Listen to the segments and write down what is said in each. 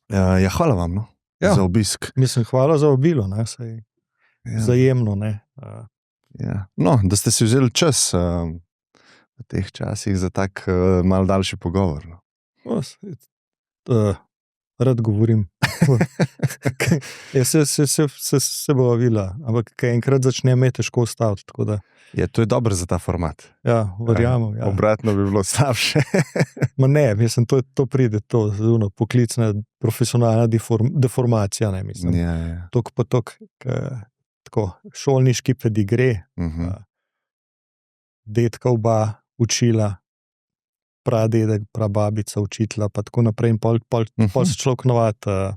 Ja, hvala vam za obisk. Mislim, hvala za obilo, ne, saj vzajemno, ne. Ja. No, da ste si vzeli čas v teh časih za tak malo daljši pogovor. Rad govorim. Se bo vila, ampak kaj enkrat začne, me je težko ustaviti, tako da. To je dobro za ta format. Ja, verjamem. Ja. Obratno bi bilo slabše. Ma ne, mislim, to pride, poklicna, profesionalna deformacija, ne, mislim. Ja. Tok pa tok, tako, šolniški pedigre, dedka oba učila, pradedek, prababica učitla, pa tako naprej, in pol se človek navadi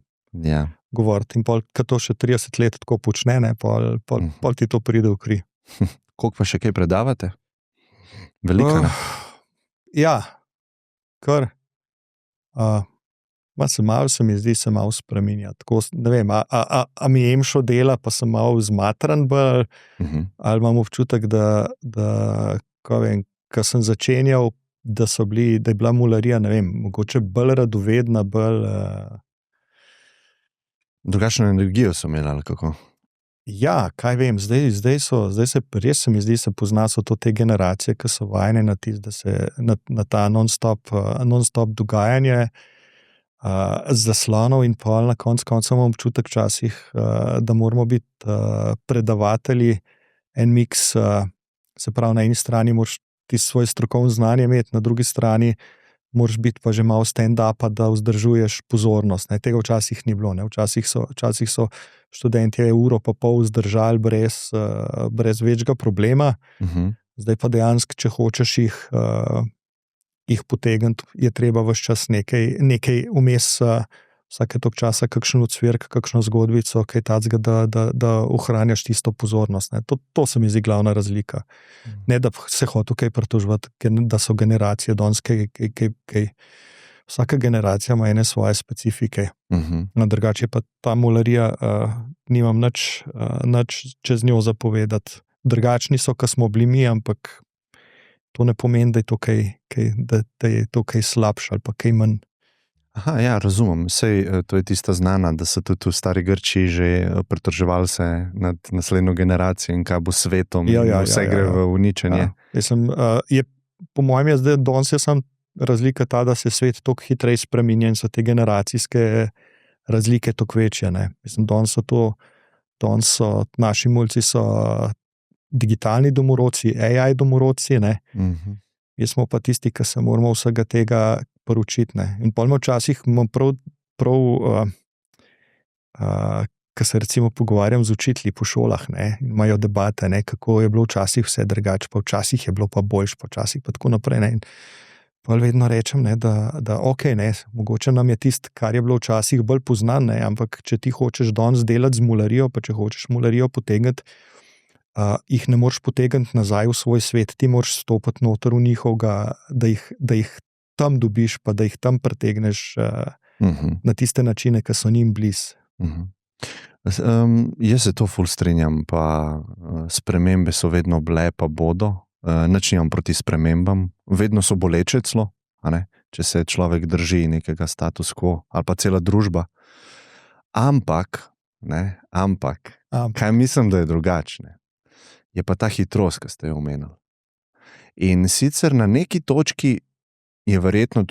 govoriti, in pol, kad to še 30 let tako počne, ne, pol ti to pride v kri. Koliko pa še kaj predavate? Veliko, ne? Ja, kar. Malo se mi zdi, se malo spreminja. Tako, ne vem, a mi Emšo dela, pa sem malo zmatran bolj, ali imam občutek, da ko sem začenjal, da je bila mularija, ne vem, mogoče bolj radovedna, bolj... Drugačno energijo so imeli, ali kako? Ja, kaj vem, zdaj se res se mi zdi, se pozna so to te generacije, ki so vajene na tist, da se na ta non-stop dogajanje z zaslonov, in pol na koncu imam občutek včasih, da moramo biti predavatelji, en miks, se pravi, na eni strani moraš ti svoj strokovno znanje imeti, na drugi strani moraš biti pa že malo stand-upa, da vzdržuješ pozornost. Ne. Tega včasih ni bilo. Ne. Včasih so študentje uro pa pol vzdržali brez večjega problema. Zdaj pa dejansko, če hočeš jih potegniti, je treba ves čas nekaj vmes, vsake toliko časa, kakšen odsvirk, kakšno zgodbico, kaj tacga, da ohranjaš tisto pozornost. Ne. To se mi zdi glavna razlika. Ne, da se hotel kaj pritoževati, da so generacije danes kaj. Vsaka generacija ima ene svoje specifike. Drugače pa ta mularija, nimam nič čez njo zapovedati. Drugačni so, ko smo bili mi, ampak to ne pomeni, da je to kaj slabše ali pa kaj manj. Aha, ja, razumem. Sej, to je tista znana, da so tudi v stari Grčiji že pritoževali se nad naslednjo generacijo in kaj bo svetom, vse gre v uničenje. Ja. Po mojem je zdaj danes sam razlika ta, da se svet toliko hitreje spreminja in so te generacijske razlike toliko večje. Ne. Mislim, danes so naši mulci so digitalni domorodci, AI domorodci, ne. Jaz smo pa tisti, ki se moramo vsega tega poručiti. Ne. In pol včasih imam prav ko se recimo pogovarjam z učitelji po šolah, ne, imajo debate, ne, kako je bilo včasih vse drugače, pa včasih je bilo pa boljše, pa včasih pa tako naprej. Ne. In pol vedno rečem, ne, da okej, ne, mogoče nam je tisto, kar je bilo včasih bolj poznan, ne, ampak če ti hočeš danes delati z mularijo, pa če hočeš mularijo potegniti, jih ne moreš potegniti nazaj v svoj svet, ti moraš stopiti noter v njihovega, da jih tam dobiš, pa da jih tam pretegneš na tiste načine, ki so njim blizu. Jaz se to ful strinjam, pa spremembe so vedno bile, pa bodo. Nič nimam proti spremembam, vedno so boleče celo, če se človek drži nekega status quo, ali pa cela družba. Ampak, kaj mislim, da je drugačne? Je pa ta hitrost, ki ste jo omenili. In sicer na neki točki je verjetno,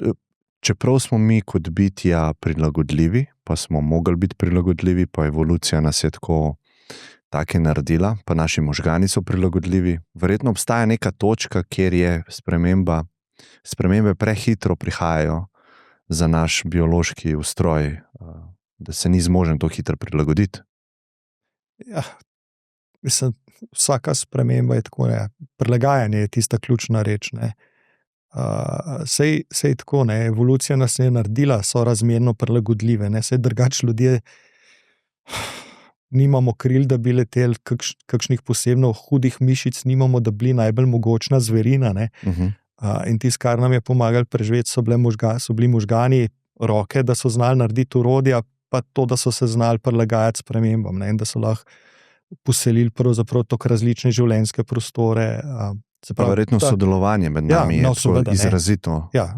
čeprav smo mi kot bitja prilagodljivi, pa smo mogli biti prilagodljivi, pa evolucija nas je tako naredila, pa naši možgani so prilagodljivi, verjetno obstaja neka točka, kjer je spremembe prehitro prihajajo za naš biološki ustroj, da se ni zmožen to hitro prilagoditi. Ja, mislim, vsaka sprememba je tako, ne, prilagajanje je tista ključna reč, ne. Sej tako, ne, evolucija nas je naredila, so razmerno prilagodljive, ne, sej drugače ljudje nimamo kril, da bi leteli, kakšnih posebno hudih mišic nimamo, da bili najbolj mogočna zverina, ne. In tisto, kar nam je pomagalo preživeti, so bili možgani, roke, da so znali narediti orodja, pa to, da so se znali prilagajati spremembam, ne, in da so lahko poselili pravzaprav toliko različne življenjske prostore. Verjetno sodelovanje med nami je tako izrazito. Ja,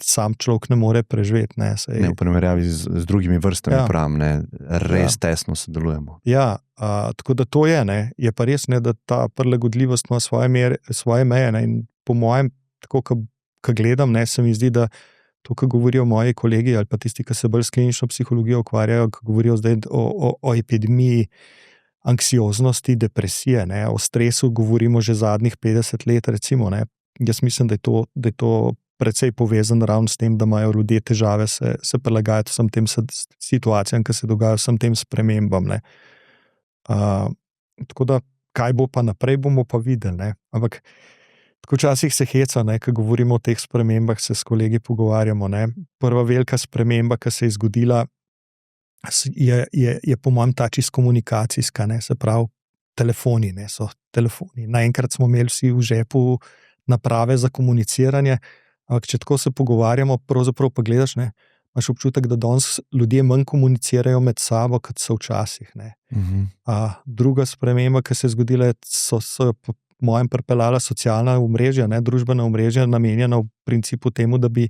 sam človek ne more preživeti. Ne, Ne, v primerjavi z drugimi vrstami prav, res tesno sodelujemo. Ja, tako da to je, ne. Je pa res, ne, da ta prilagodljivost ima svoje meje, ne, in po mojem, tako ko gledam, ne, se mi zdi, da to, kar govorijo moji kolegi ali pa tisti, ki se bolj s klinično psihologijo ukvarjajo, ko govorijo zdaj o epidemiji anksioznosti, depresije, ne, o stresu govorimo že zadnjih 50 let, recimo, ne. Jaz mislim, da je to precej povezano ravno s tem, da imajo ljudje težave se prilagajati vsem tem situacijam, ki se dogajajo, vsem tem spremembam, ne. Tako da, kaj bo pa naprej, bomo pa videli, ne. Ampak tako včasih se heca, ne, ko govorimo o teh spremembah, se s kolegi pogovarjamo, ne. Prva velika sprememba, ki se je zgodila, je po mojem ta čisto komunikacijska, ne, se pravi, telefoni, ne, so telefoni. Naenkrat smo imeli vsi v žepu naprave za komuniciranje, ampak če tako se pogovarjamo, pravzaprav pa gledaš, ne, imaš občutek, da danes ljudje manj komunicirajo med sabo, kot so včasih, ne. Druga sprememba, ki se je zgodila, so po mojem pripeljala socialna omrežja, ne, družbena omrežja, namenjena v principu temu, da bi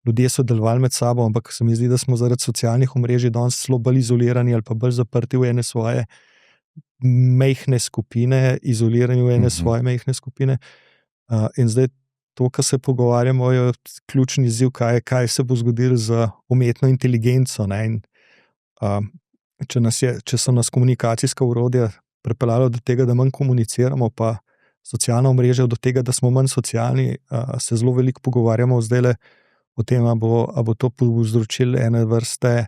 ljudje sodelovali med sabo, ampak se mi zdi, da smo zaradi socialnih omrežij danes zelo bolj izolirani ali pa bolj zaprti v ene svoje majhne skupine, izolirani v ene svoje majhne skupine. In zdaj to, kar se pogovarjamo, je ključni izziv, kaj se bo zgodilo z umetno inteligenco, ne. In, če so nas komunikacijska orodja pripeljala do tega, da manj komuniciramo, pa socialna omrežja do tega, da smo manj socialni, se zelo veliko pogovarjamo zdajle o tem, a bo to povzročilo ene vrste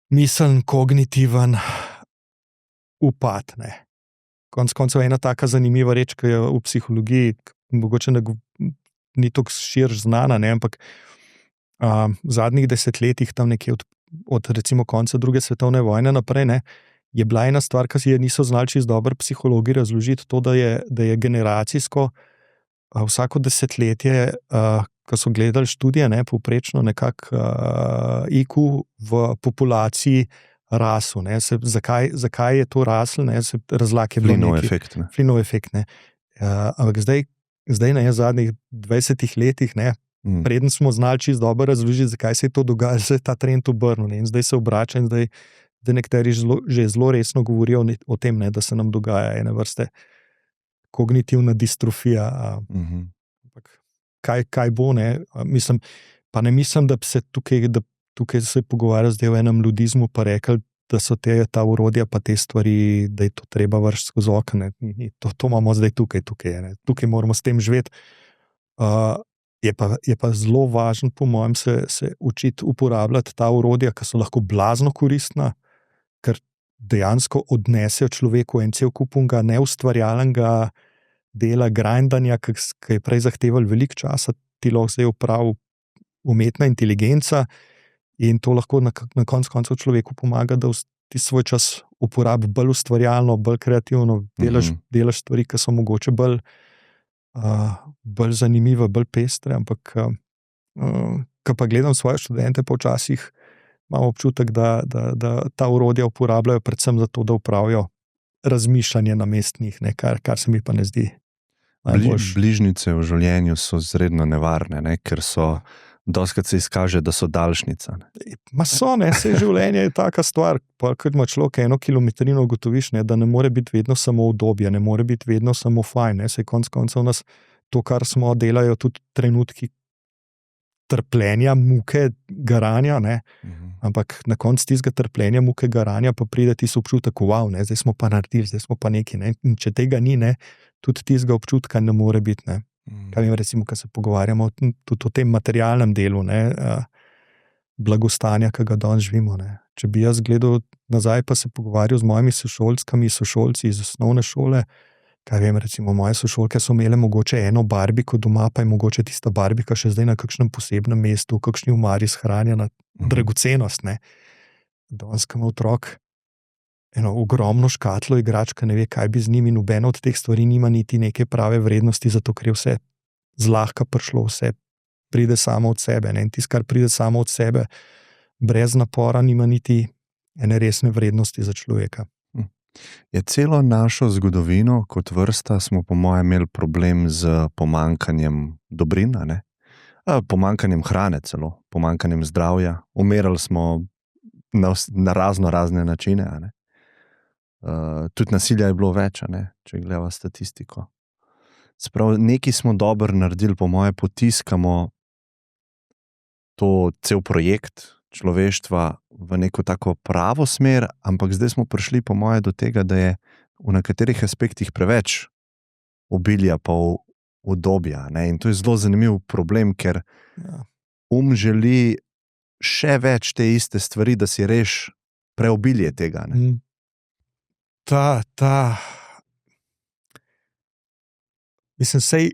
miseln, kognitiven upad, ne. Konec koncev ena taka zanimiva reč, ki je v psihologiji, mogoče ni toliko širš znana, ne, ampak v zadnjih desetletjih, tam nekje od recimo konca druge svetovne vojne naprej, ne, je bila ena stvar, ki si je niso znali čisto dobro psihologi razložiti, to, da je generacijsko vsako desetletje, ko so gledali študije, ne, povprečno nekako IQ v populaciji rasel, ne. Zakaj je to raslo, ne, razlag je bilo nekaj. Flinov efekt, ne. Ampak zdaj ne, zadnjih 20 letih, ne, preden smo znali čisto dobro razložiti, zakaj se je to dogajalo, se je ta trend obrnil, ne, in zdaj se obrača in zdaj nekateri že zelo resno govorijo o tem, ne, da se nam dogaja ene vrste kognitivna distrofija. Kaj bo, ne, mislim, pa ne mislim, da se tukaj se pogovarja zdaj o enem ludizmu, pa rekli, da so ta orodja pa te stvari, da je to treba vršiti skozi okno. To imamo zdaj tukaj, ne. Tukaj moramo s tem živeti. Je pa zelo važno, po mojem, se učiti uporabljati ta orodja, ki so lahko blazno koristna, ker dejansko odnesejo človeku en cel kup neustvarjalnega dela, grindanja, ki je prej zahteval veliko časa, ti lahko zdaj opravi umetna inteligenca in to lahko na koncu koncev človeku pomaga, da ti svoj čas uporabi bolj ustvarjalno, bolj kreativno, delaš stvari, ki so mogoče bolj zanimive, bolj pestre, ampak ko pa gledam svoje študente, pa včasih imam občutek, da ta orodja uporabljajo predvsem zato, da upravijo razmišljanje namesto njih, ne, kar se mi pa ne zdi. Bližnjice v življenju so izredno nevarne, ne, ker so dostikrat se izkaže, da so daljšnica. Saj življenje je taka stvar, pa kot ima človek 1 kilometrino, ugotoviš, ne, da ne more biti vedno samo udobje, ne more biti vedno samo fajn, ne, saj konec koncev nas to, kar smo, delajo tudi trenutki trpljenja, muke, garanja, ne, ampak na koncu tistega trpljenja, muke, garanja pa pride tisti občutek, wow, ne, zdaj smo pa naredili, zdaj smo pa neki, ne, in če tega ni, ne, tudi tistega občutka ne more biti, ne. Kaj vem, recimo, ko se pogovarjamo tudi o tem materialnem delu, ne, blagostanja, ki ga danes živimo, ne. Če bi jaz gledal nazaj, pa se pogovarjal z mojimi sošolci iz osnovne šole, kaj vem, recimo, moje sošolke so imele mogoče eno barbiko doma, pa je mogoče tista barbika še zdaj na kakšnem posebnem mestu, v kakšni omari shranjena, dragocenost, ne. Danes, ko ima otrok eno ogromno škatlo igračka, ne ve, kaj bi z njimi, nobena od teh stvari nima niti neke prave vrednosti, zato ker je vse zlahka prišlo, vse pride samo od sebe, ne, in tisto, kar pride samo od sebe, brez napora, nima niti ene resne vrednosti za človeka. Je celo našo zgodovino kot vrsta smo po mojem imeli problem z pomanjkanjem dobrin, ne? Pomanjkanjem hrane celo, pomanjkanjem zdravja. Umirali smo na razne načine. A ne? Tudi nasilja je bilo več, a ne? Če gledamo statistiko. Sprav, nekaj smo dobro naredili, po moje potiskamo to cel projekt človeštva v neko tako pravo smer, ampak zdaj smo prišli, po moje, do tega, da je v nekaterih aspektih preveč obilja pa udobja. Ne? In to je zelo zanimiv problem, ker želi še več te iste stvari, da si reš preobilje tega. Ne? Mislim, se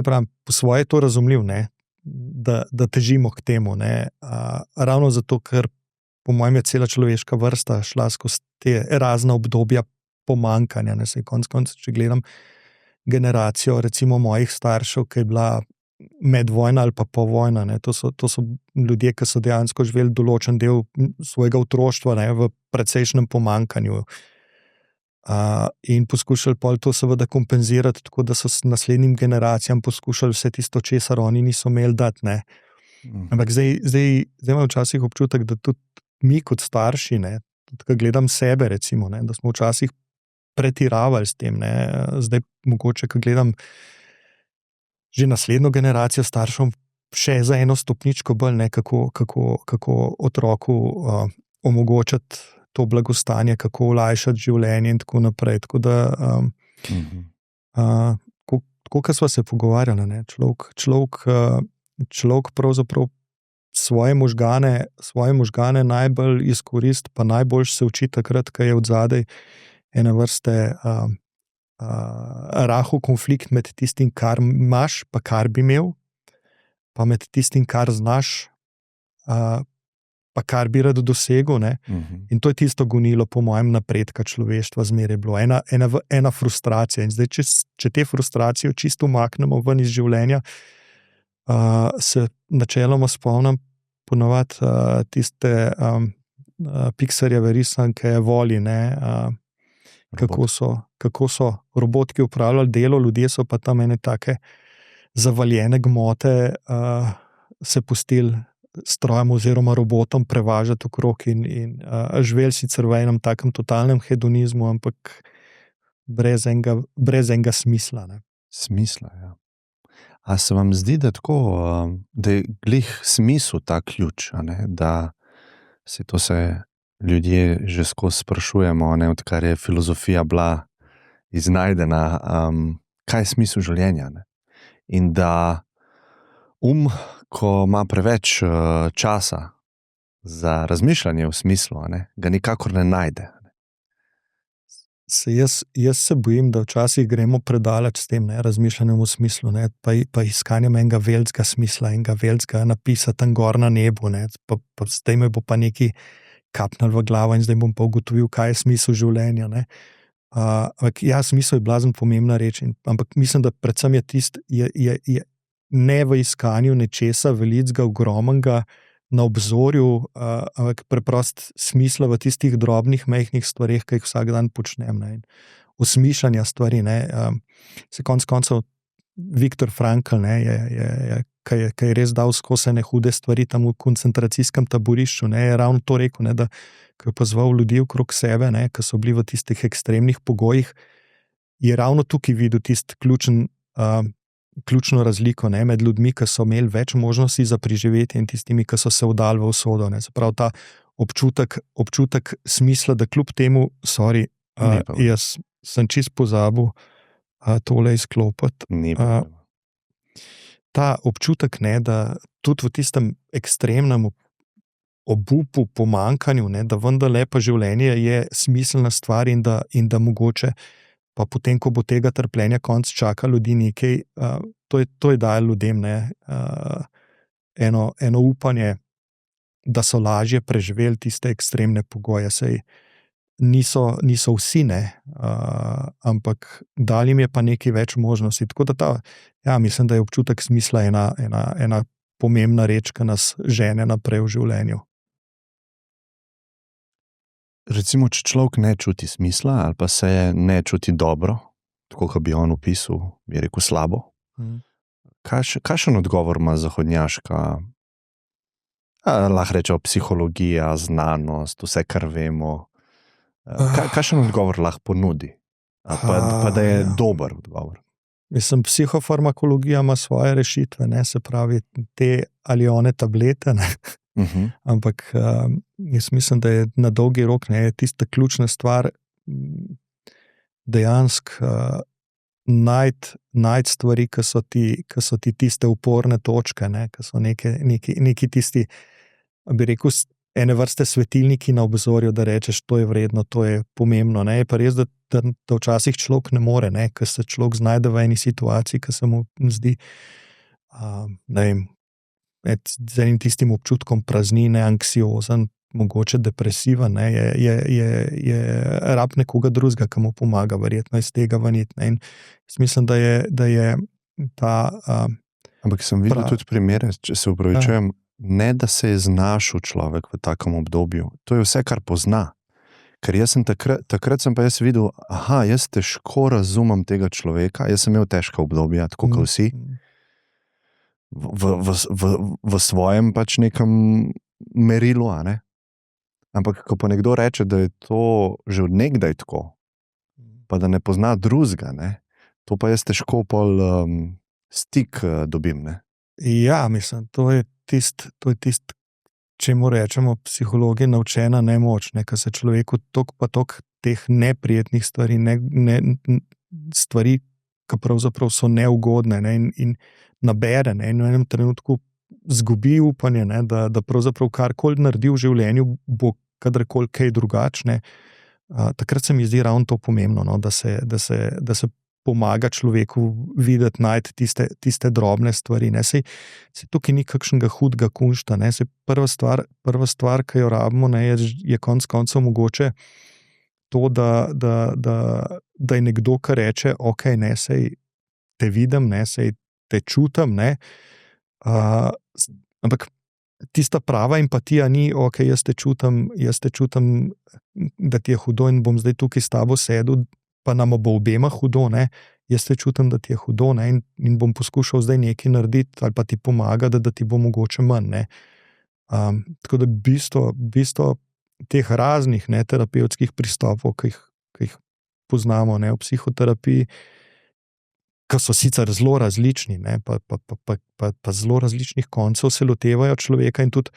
pravi, po svoje to razumljiv, ne? Da težimo k temu. Ne? Ravno zato, ker po mojem je cela človeška vrsta šla skozi te razna obdobja pomankanja. Ne? Konec koncev, če gledam generacijo recimo mojih staršev, ki je bila medvojna ali pa povojna, ne? To so ljudje, ki so dejansko živeli določen del svojega otroštva, ne? V precejšnjem pomankanju. In poskušali pol to seveda kompenzirati, tako da so s naslednjim generacijam poskušali vse tisto, česar oni niso imeli dati. Ne? Ampak zdaj imam včasih občutek, da tudi mi kot starši, ne, tudi ko gledam sebe recimo, ne, da smo včasih pretiravali s tem. Ne? Zdaj mogoče, ko gledam že naslednjo generacijo staršev, še za eno stopničko bolj, ne, kako otroku omogočati to blagostanje, kako olajšati življenje in tako naprej. Tako da, kot smo se pogovarjali, ne, človek pravzaprav svoje možgane najbolj izkoristi, pa najbolj se uči takrat, ko je odzadej ene vrste rahel konflikt med tistim, kar imaš, pa kar bi imel, pa med tistim, kar znaš, pa kar bi rad dosegel. Ne? In to je tisto gonilo, po mojem, napredka človeštva zmeraj bilo. Ena frustracija. In zdaj, če te frustracije čisto umaknemo ven iz življenja, se načeloma spomnim ponovadi tiste Pixarjeve risanke Wall-E, ne? Kako so robotki upravljali delo, ljudje so pa tam ene take zavaljene gmote se pustili strojem oziroma robotom prevažati okrog in živeli sicer v enem takem totalnem hedonizmu, ampak brez enega smisla. Ne? Smisla, ja. A se vam zdi, da je glih smisel ta ključ, a ne? Da se ljudje že skozi sprašujemo, ne? Odkar je filozofija bila iznajdena, kaj je smisel življenja? Ne? In da ko ima preveč časa za razmišljanje v smislu, ne, ga nikakor ne najde. Jaz se bojim, da včasih gremo predaleč s tem, ne, razmišljanjem v smislu, ne, pa iskanjem enega velikega smisla, enega velikega napisa tam gor na nebu, ne, pa zdaj me bo pa nekaj kapnil v glavo in zdaj bom pa ugotovil, kaj je smisel življenja. Ne. Smisel je blazno pomembna reč, ampak mislim, da predvsem je ne v iskanju nečesa velikega, ogromnega na obzorju, ampak preprost smisla v tistih drobnih, majhnih stvareh, ki jih vsak dan počnem. Ne. Osmišljanja stvari. Ne. Se konec koncev Viktor Frankl, ne, ki je res dal skozi ene hude stvari tam v koncentracijskem taborišču, ne, je ravno to rekel, ne, da ko je pozval ljudi okrog sebe, ne, ki so bili v tistih ekstremnih pogojih, je ravno tukaj videl tisti ključno razliko, ne, med ljudmi, ki so imeli več možnosti za preživetje in tistimi, ki so se vdali v usodo. Ne. Se pravi, ta občutek smisla, da kljub temu, jaz sem čist pozabil tole izklopiti. Ta občutek, ne, da tudi v tistem ekstremnem obupu, pomankanju, ne, da vendarle pa življenje je smiselna stvar in da mogoče pa potem, ko bo tega trpljenja konc čaka ljudi nekaj, to je dajalo ljudem, ne, eno upanje, da so lažje preživeli tiste ekstremne pogoje. Sej niso vsi, ne, ampak dal jim je pa nekaj več možnosti. Tako da mislim, da je občutek smisla ena pomembna reč, ki nas žene naprej v življenju. Recimo, če človek ne čuti smisla ali pa se ne čuti dobro, tako kot bi on opisal, bi rekel slabo, Kakšen odgovor ima zahodnjaška, lahko rečemo psihologija, znanost, vse, kar vemo? Kakšen odgovor lahko ponudi? Pa da je dober odgovor. Mislim, psihofarmakologija ima svoje rešitve, ne, se pravi te ali one tablete, ne. Ampak jaz mislim, da je na dolgi rok, ne, tista ključna stvar dejansko najti stvari, ki so ti tiste uporne točke, ne, ki so neki tisti, bi rekel, ene vrste svetilniki na obzorju, da rečeš, to je vredno, to je pomembno. Ne. Je pa res, da včasih človek ne more, ne, ker se človek znajde v eni situaciji, ki se mu zdi, ne vem, z enim tistim občutkom praznine, anksiozen, mogoče depresiven, ne, je rab nekoga drugega, ki mu pomaga, verjetno iz tega vaniti. In mislim, da je ta... Ampak sem videl tudi primere, če se upravičujem, ne da se je znašel človek v takem obdobju. To je vse, kar pozna. Ker jaz sem takrat sem pa jaz videl, jaz težko razumem tega človeka, jaz sem imel težka obdobja, tako kot vsi, v svojem pač nekem merilu, a ne? Ampak ko pa nekdo reče, da je to že od nekdaj tako, pa da ne pozna drugega, ne? To pa jaz težko pol stik dobim, ne? Ja, mislim, to je tist, čemu rečemo psihologi, naučena nemoč, ne, ker se človeku toliko teh neprijetnih stvari, stvari, ki pravzaprav so neugodne, ne, in nabere, ne, in v enem trenutku zgubi upanje, ne, da pravzaprav karkoli naredi v življenju, bo kadarkoli kaj drugačne. Takrat se mi zdi ravno to pomembno, no, da se pomaga človeku videti, najti tiste drobne stvari. Ne. Sej tukaj ni kakšnega hudega kunšta. Ne. Sej prva stvar, ki jo rabimo, ne, je konec koncev mogoče to, da je nekdo, ki reče, ok, ne, sej te vidim, ne, sej te čutim, ne, ampak tista prava empatija ni, ok, jaz te čutim, da ti je hudo in bom zdaj tukaj s tabo sedel, pa nama bo obema hudo, ne, jaz te čutim, da ti je hudo, ne, in bom poskušal zdaj nekaj narediti ali pa ti pomagati, da ti bo mogoče manj, ne. Tako da bistvo teh raznih, ne, terapevtskih pristopov, ki jih poznamo, ne, v psihoterapiji, ki so sicer zelo različni, ne, pa zelo različnih koncev se lotevajo človeka in tudi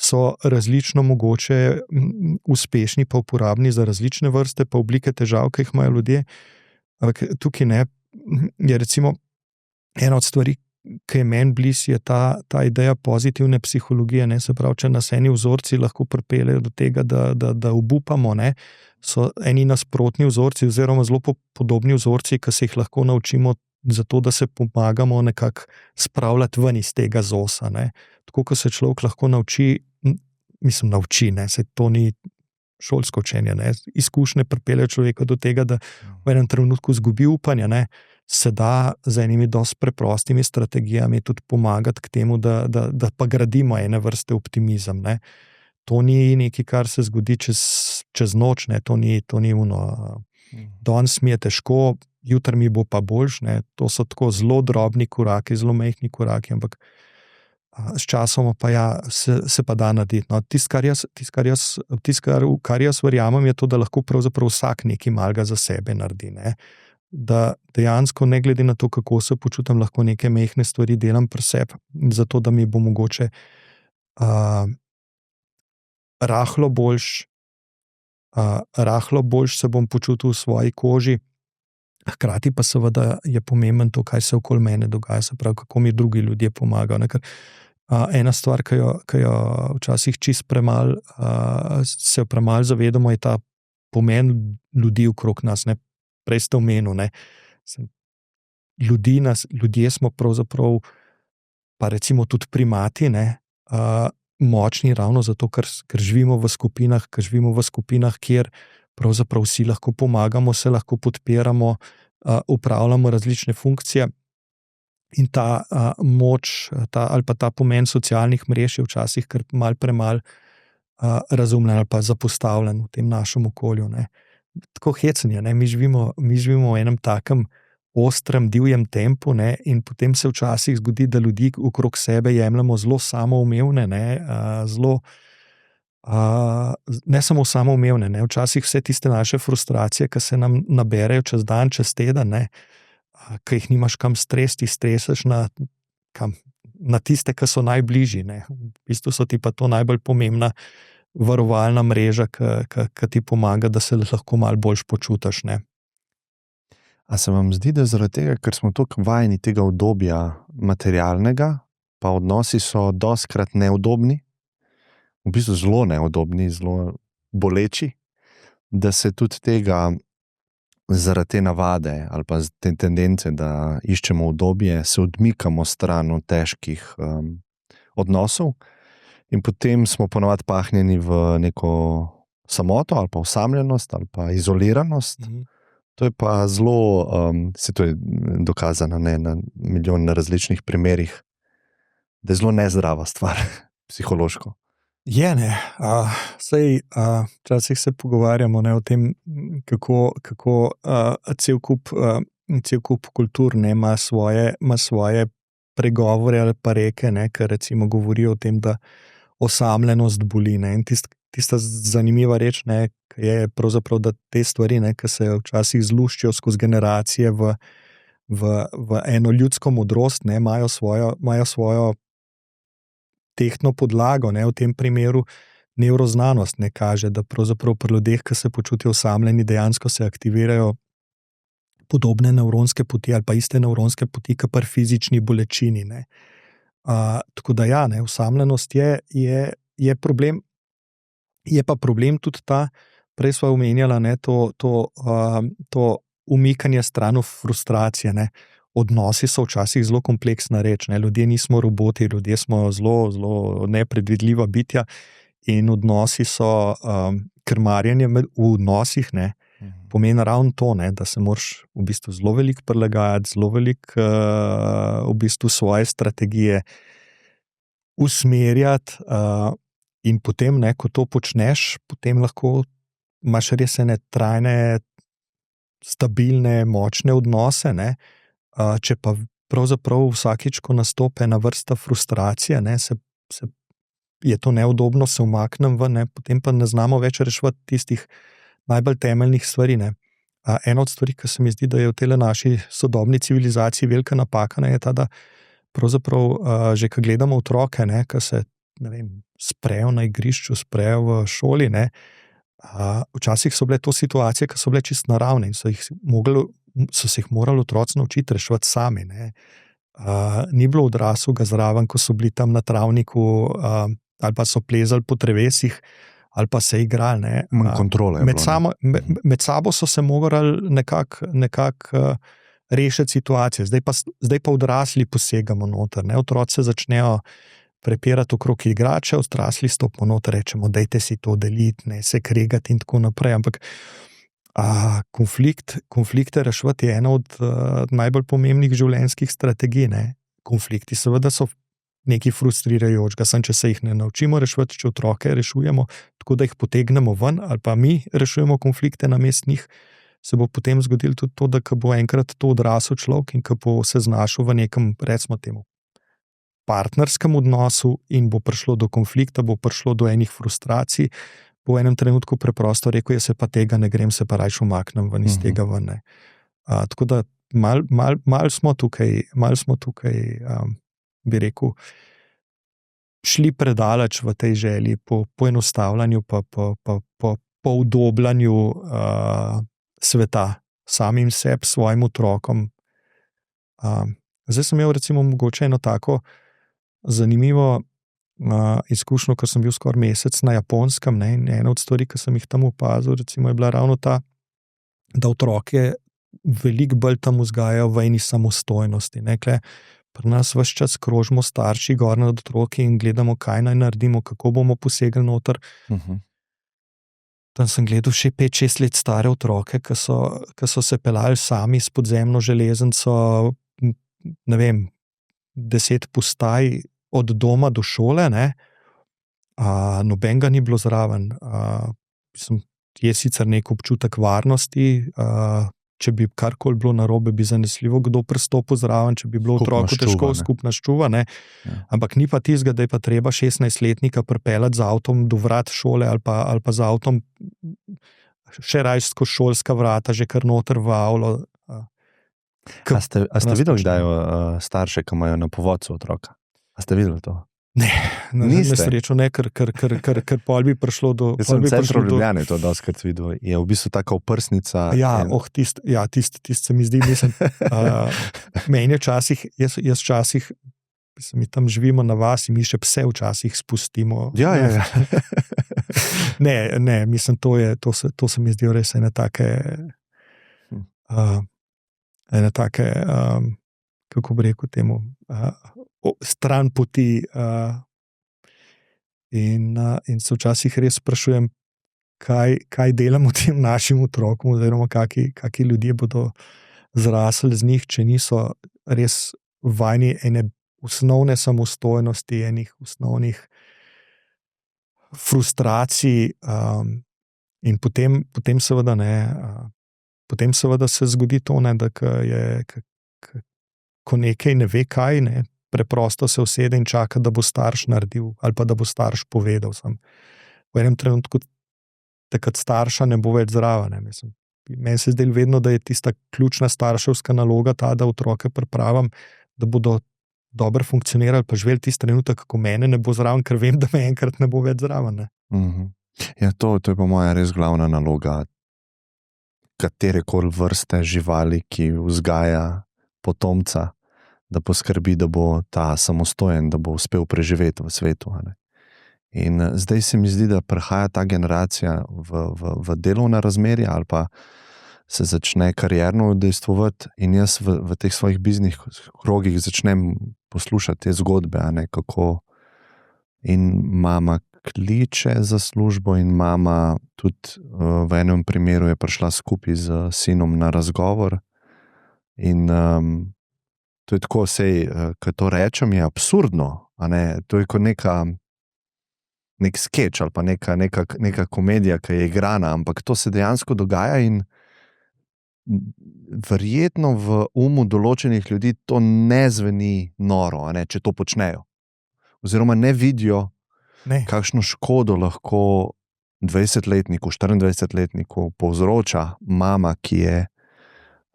so različno mogoče uspešni pa uporabni za različne vrste pa oblike težav, ki jih imajo ljudje. Ampak tukaj ne, je recimo ena od stvari, ki je meni blizu, je ta ideja pozitivne psihologije, ne, se pravi, če nas eni vzorci lahko pripeljejo do tega, da obupamo, ne, so eni nasprotni vzorci oziroma zelo podobni vzorci, ki se jih lahko naučimo zato, da se pomagamo nekako spravljati ven iz tega zosa, ne. Tako, ko se človek lahko nauči, ne, se to ni šolsko učenje, ne. Izkušnje pripeljejo človeka do tega, da v enem trenutku izgubi upanje, ne. Se da z enimi dosti preprostimi strategijami tudi pomagati k temu, da pa gradimo ene vrste optimizem, ne. To ni nekaj, kar se zgodi čez noč, ne. To ni ono, danes mi je težko, jutri mi bo pa boljš, ne. To so tako zelo drobni koraki, zelo majhni koraki, ampak s časom pa ja, se pa da narediti. No, kar jaz verjamem, je to, da lahko pravzaprav vsak nekaj malega za sebe naredi, ne. Da dejansko, ne glede na to, kako se počutim, lahko neke majhne stvari delam pri sebi, zato da mi bo mogoče rahlo boljš se bom počutil v svoji koži, hkrati pa seveda je pomemben to, kaj se okoli mene dogaja, se pravi, kako mi drugi ljudje pomagajo. Ne? Ker ena stvar, ki jo včasih čist se premalo zavedamo, je ta pomen ljudi okrog nas, ne? Prej ste omenil, ne? Ljudje smo pravzaprav, pa recimo tudi primati, ne? Močni ravno zato, ker živimo v skupinah, kjer pravzaprav vsi lahko pomagamo, se lahko podpiramo, upravljamo različne funkcije in ta moč ali pa ta pomen socialnih mrež je včasih kar malo premal razumljen ali pa zapostavljen v tem našem okolju. Ne. Tako hecen je, ne. Mi živimo v enem takem ostrem, divjem tempu, ne, in potem se včasih zgodi, da ljudi okrog sebe jemljemo zelo samoumevne, ne, ne samo samoumevne, ne, včasih vse tiste naše frustracije, ki se nam naberejo čez dan, čez teden, ne, ki jih nimaš kam stresti, streseš na tiste, ki so najbližji, ne. V bistvu so ti pa to najbolj pomembna varovalna mreža, ki ti pomaga, da se lahko malo boljš počutiš, ne. A se vam zdi, da zaradi tega, ker smo toliko vajeni tega udobja materialnega, pa odnosi so dostikrat neudobni, v bistvu zelo neudobni, zelo boleči, da se tudi tega zaradi te navade ali pa te tendence, da iščemo udobje, se odmikamo stran od težkih odnosov in potem smo ponavadi pahnjeni v neko samoto ali pa osamljenost ali pa izoliranost. To je pa zelo, to je dokazano na milijon različnih primerih, da je zelo nezdrava stvar, psihološko. Je, ne. Včasih se pogovarjamo, ne, o tem, kako cel kup kultur, ne, ima svoje pregovore ali pa reke, ne, ker recimo govorijo o tem, da osamljenost boli, ne, in tista zanimiva reč, ne, je pravzaprav, da te stvari, ne, ki se včasih zluščijo skozi generacije v eno ljudsko modrost, ne, imajo svojo tehtno podlago, ne, v tem primeru nevroznanost ne kaže, da pravzaprav pri ljudeh, ki se počutijo osamljeni, dejansko se aktivirajo podobne nevronske poti ali pa iste nevronske poti, kot pri fizični bolečini, ne. Tako da ja, ne, osamljenost je problem, je pa problem tudi ta, prej sva omenjala, ne, to umikanje stran od frustracije, ne. Odnosi so včasih zelo kompleksna reč, ne. Ljudje nismo roboti, ljudje smo zelo, zelo nepredvidljiva bitja in odnosi so, krmarjenje v odnosih, ne, pomeni ravno to, ne, da se moraš v bistvu zelo veliko prilagajati, zelo veliko v bistvu svoje strategije usmerjati, in potem, ne, ko to počneš, potem lahko imaš res ene trajne, stabilne, močne odnose, ne. Če pa pravzaprav vsakič, ko nastopi ena vrsta frustracije, ne, je to neudobno, se umaknem ven, ne, potem pa ne znamo več reševati tistih najbolj temeljnih stvari, ne. Ena od stvari, ki se mi zdi, da je v tej naši sodobni civilizaciji velika napaka, ne, je ta, da pravzaprav že ko gledamo otroke, ne, ki se, ne vem, sprejo na igrišču, sprejo v šoli, ne, včasih so bile to situacije, ki so bile čisto naravne in so se jih morali otroci naučiti reševati sami, ne. Ni bilo odraslega zraven, ko so bili tam na travniku, ali pa so plezali po drevesih, ali pa se igrali, ne. Kontrole je bilo, med sabo so se morali nekako rešiti situacije, zdaj pa odrasli posegamo noter, ne. Otroci se začnejo prepirati okrog igrače, odrasli stopimo noter, rečemo, dajte si to deliti, ne, se kregati in tako naprej, ampak konflikte reševati je ena od najbolj pomembnih življenjskih strategij, ne. Konflikti seveda so nekaj frustrirajočega, samo če se jih ne naučimo reševati, če otroke rešujemo, tako da jih potegnemo ven, ali pa mi rešujemo konflikte namesto njih, se bo potem zgodilo tudi to, da ko bo enkrat to odrasel človek in ko bo se znašel v nekem, recimo temu, partnerskem odnosu in bo prišlo do konflikta, bo prišlo do enih frustracij, bo v enem trenutku preprosto rekel, jaz se pa tega ne grem, se pa rajš umaknem ven iz tega ven, ne. Tako da malo smo tukaj, bi rekel, šli predaleč v tej želji po poenostavljanju pa po udobljanju sveta samim sebi, svojim otrokom. Zdaj sem imel recimo mogoče eno tako zanimivo izkušnjo, ko sem bil skoraj mesec na Japonskem, ne, in ena od stvari, ki sem jih tam opazil, recimo je bila ravno ta, da otroke veliko bolj tam vzgajajo v eni samostojnosti, ne. Pri nas ves čas krožimo starši gor nad otroki in gledamo, kaj naj naredimo, kako bomo posegli noter. Tam sem gledal še 5-6 let stare otroke, ki so se peljali sami s podzemno železnico, ne vem, 10 postaj od doma do šole, ne. Nobenega ni bilo zraven. Je sicer nek občutek varnosti, če bi karkoli bilo narobe, bi zanesljivo kdo pristopil zraven, če bi bilo otroku težko, skupna ščuva, ne. Ja. Ampak ni pa tistega, da je pa treba 16-letnika pripeljati z avtom do vrat šole ali pa z avtom še raje skozi šolska vrata, že kar noter v avlo. A ste videli, kdaj starše, ki imajo na povodcu otroka? A ste videli to? Ne, na srečo ne, ker pol bi prišlo do... Jaz sem v centru Ljubljane to doskrat videl. Je v bistvu taka oprsnica. Ja, tist se mi zdi, mislim, meni včasih, jaz včasih, mi tam živimo na vasi, mi še pse včasih spustimo. Ja. Ne, mislim, to se mi zdi res ene take, kako bi rekel temu, stran poti, in se včasih res sprašujem, kaj delamo tem našim otrokom, oziroma kaki ljudje bodo zrasli z njih, če niso res vajni ene osnovne samostojnosti, enih osnovnih frustracij, in potem seveda ne, potem seveda se zgodi to, ne, da ko nekaj ne ve kaj, ne, preprosto se usede in čaka, da bo starš naredil ali pa da bo starš povedal. V enem trenutku takrat starša ne bo več zraven. Meni se zdi vedno, da je tista ključna starševska naloga ta, da otroke pripravim, da bodo dobro funkcionirali, pa živeli tisti trenutek, ko mene ne bo zraven, ker vem, da me enkrat ne bo več zraven. Ja, to je pa moja res glavna naloga katerekoli vrste živali, ki vzgaja potomca, da poskrbi, da bo ta samostojen, da bo uspel preživeti v svetu. In zdaj se mi zdi, da prihaja ta generacija v delovna razmerja ali pa se začne karierno udejstvovati in jaz v teh svojih biznih krogih začnem poslušati te zgodbe, kako in mama kliče za službo in mama tudi v enem primeru je prišla skupaj z sinom na razgovor in to je tako, ko to rečem, je absurdno, to je kot nek skeč ali pa neka komedija, ki je igrana, ampak to se dejansko dogaja in verjetno v umu določenih ljudi to ne zveni noro, če to počnejo. Oziroma ne vidijo, kakšno škodo lahko 20-letniku, 24-letniku povzroča mama, ki je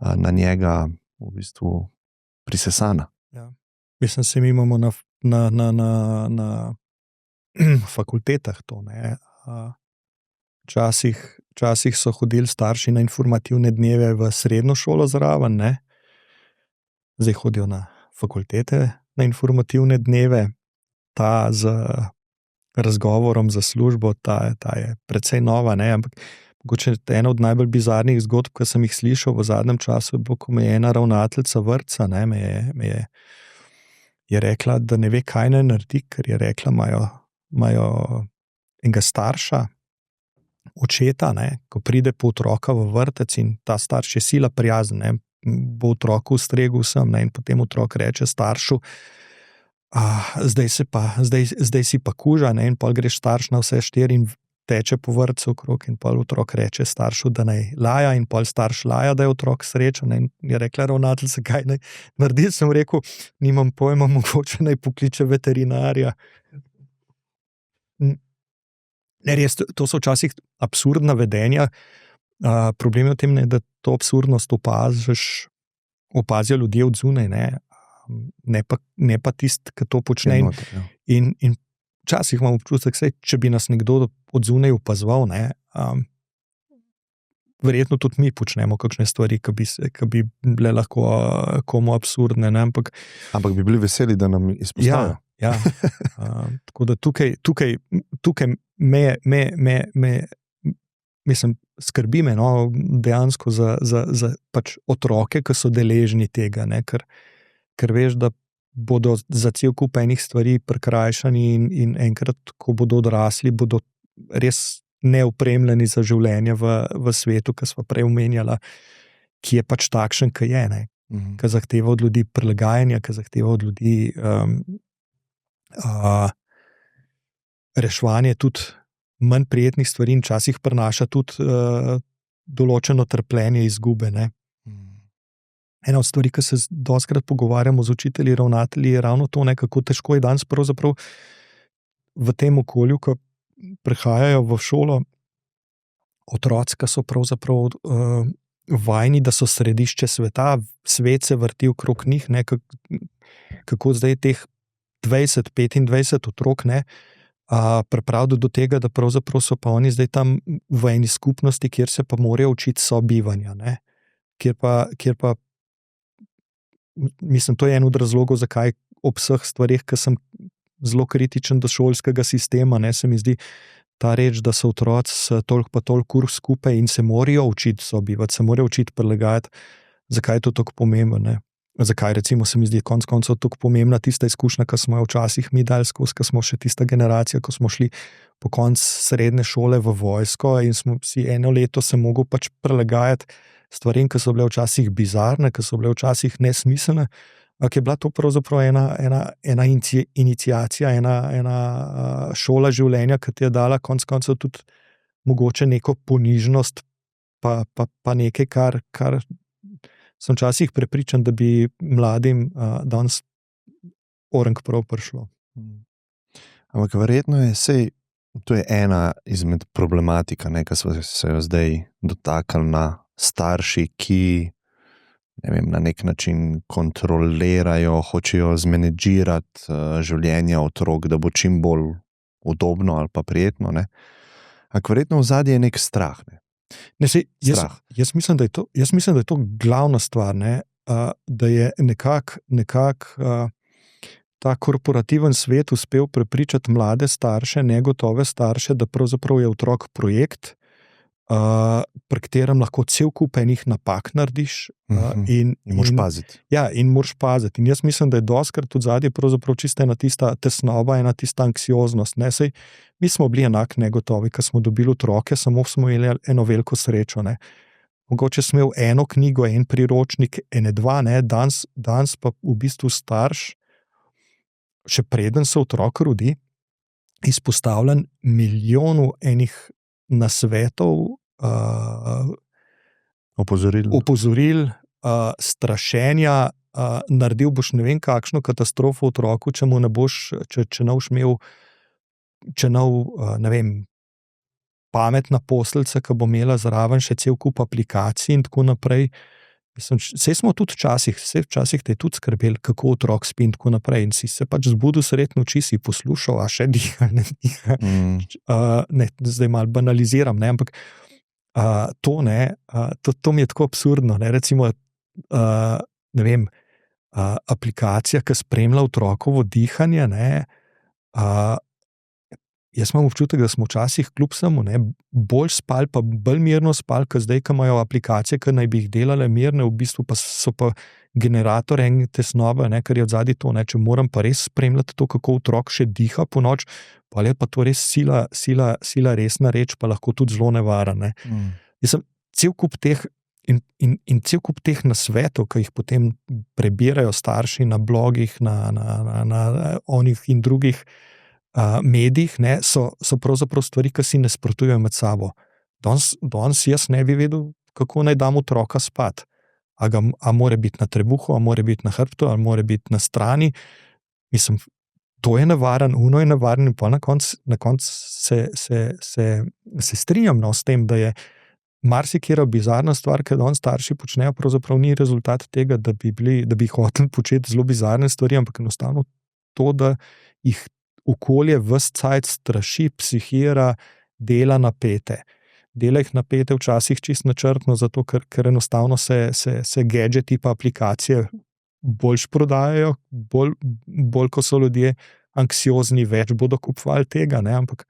na njega v bistvu prisesana. Ja. Mislim, se mi imamo na fakultetah to. Včasih so hodili starši na informativne dneve v srednjo šolo zraven, ne? Zdaj hodijo na fakultete na informativne dneve, ta z razgovorom za službo, ta je precej nova, ne? Ampak mogoče ena od najbolj bizarnih zgodb, ki sem jih slišal v zadnjem času, ko me je ena ravnateljica vrtca, ne, me je rekla, da ne ve, kaj naj naredi, ker je rekla, imajo enega starša, očeta, ne, ko pride po otroka v vrtec in ta starš je sila prijazen, ne, bo otroku ustregel vsem, ne, in potem otrok reče staršu, zdaj si pa kuža, ne, in pol greš starš na vse 4 in teče po vrtcu okrog in pol otrok reče staršu, da naj laja in pol starš laja, da je otrok srečen, in je rekla ravnateljica, kaj naj naredi, sem rekel, nimam pojma, mogoče naj pokliče veterinarja. Ne, res, to so včasih absurdna vedenja, problem je v tem, ne, da to absurdnost opazijo ljudje od zunaj, ne pa tisti, ki to počne. In včasih imam občutek, če bi nas nekdo od zunaj opazoval, verjetno tudi mi počnemo kakšne stvari, ki bi bile lahko komu absurdne. Ampak bi bili veseli, da nam izpostavijo. Ja. Tako da tukaj me mislim, skrbi me dejansko za pač otroke, ki so deležni tega, ker veš, da bodo za cel kup enih stvari prikrajšani in enkrat, ko bodo odrasli, bodo res neopremljeni za življenje v svetu, ki smo prej omenjala, ki je pač takšen, ki je, ki zahteva od ljudi prilagajanja, ki zahteva od ljudi reševanje tudi manj prijetnih stvari in včasih prinaša tudi določeno trpljenje izgube. ena od stvari, ki se dostikrat pogovarjamo z učitelji, ravnatelji, je ravno to, kako težko je danes pravzaprav v tem okolju, ko prihajajo v šolo otroci, ki so pravzaprav vajeni, da so središče sveta, svet se vrti okrog njih, kako zdaj teh 20-25 otrok pripraviti do tega, da pravzaprav so pa oni zdaj tam v eni skupnosti, kjer se pa morajo učiti sobivanja, ne? Kjer pa mislim, to je en od razlogov, zakaj ob vseh stvarih, ki sem zelo kritičen do šolskega sistema, ne, se mi zdi ta reč, da so otroci toliko pa toliko ur skupaj in se morajo učiti sobivati, se morajo učiti prilagajati, zakaj je to tako pomembno, ne? Zakaj recimo se mi zdi konec koncev tako pomembna tista izkušnja, ki smo jo včasih mi dali skozi, ko smo še tista generacija, ko smo šli po koncu srednje šole v vojsko in smo si eno leto se mogli pač prilagajati stvarem, ki so bile včasih bizarne, ki so bile včasih nesmiselne, ampak je bila to pravzaprav ena iniciacija, ena šola življenja, ki ti je dala konec koncev tudi mogoče neko ponižnost, pa nekaj, kar sem včasih prepričan, da bi mladim danes orang prav prišlo. Ampak verjetno je, to je ena izmed problematika, ki so se jo zdaj dotaknili na starši, ki na nek način kontrolirajo, hočejo zmenedžirati življenje otrok, da bo čim bolj udobno ali pa prijetno. Ampak verjetno v zadnji je nek strah. Jaz mislim, da je to glavna stvar, da je nekako ta korporativen svet uspel prepričati mlade starše, negotove starše, da pravzaprav je otrok projekt, pri katerem lahko cel kup enih napak narediš. In moraš paziti. Ja, in moraš paziti. In jaz mislim, da je dostikrat tudi zadnje pravzaprav čisto ena tista tesnoba, ena tista anksioznost. Saj mi smo bili enako negotovi, ko smo dobili otroke, samo smo imeli eno veliko srečo. Mogoče smo imeli eno knjigo, en priročnik, ene dva, danes pa v bistvu starš, še preden se otrok rodi, izpostavljen milijonu enih nasvetov, opozoril, strašenja, naredil boš ne vem kakšno katastrofo otroku, če mu ne boš, če ne boš imel, ne vem, pametna posteljica, ki bo imela zraven še cel kup aplikacij in tako naprej. Saj smo tudi včasih te tudi skrbeli, kako otrok spi in tako naprej, in si se pač zbudil sredi noči, si poslušal, a še diha, ne diha. Zdaj malo banaliziram, ampak to mi je tako absurdno. Recimo, ne vem, aplikacija, ki spremlja otrokovo dihanje, jaz imam občutek, da smo včasih kljub vsemu bolj spali, pa bolj mirno spali, kot zdaj, ko imajo aplikacije, ki naj bi jih delale mirne, v bistvu pa so pa generator ene tesnobe, ker je odzadaj to, če moram pa res spremljati to, kako otrok še diha po noč, pa je pa to res sila resna reč, pa lahko tudi zelo nevaren. Jaz sem cel kup teh in cel kup teh nasvetov, ki jih potem prebirajo starši na blogih, na onih in drugih medijih, so pravzaprav stvari, ki si nasprotujejo med sabo. Danes jaz ne bi vedel, kako naj dam otroka spat. A mora biti na trebuhu, a mora biti na hrbtu, a mora biti na strani. Mislim, to je nevaren, uno je nevaren, in pa na koncu se strinjam s tem, da je marsikera bizarna stvar, ki danes starši počnejo, pravzaprav ni rezultat tega, da bi hoteli početi zelo bizarne stvari, ampak enostavno to, da jih okolje ves cajt straši, psihira, dela napete. Dela jih napete včasih čisto načrtno, zato ker enostavno se gadgeti pa aplikacije boljš prodajajo, bolj ko so ljudje anksiozni, več bodo kupovali tega, ampak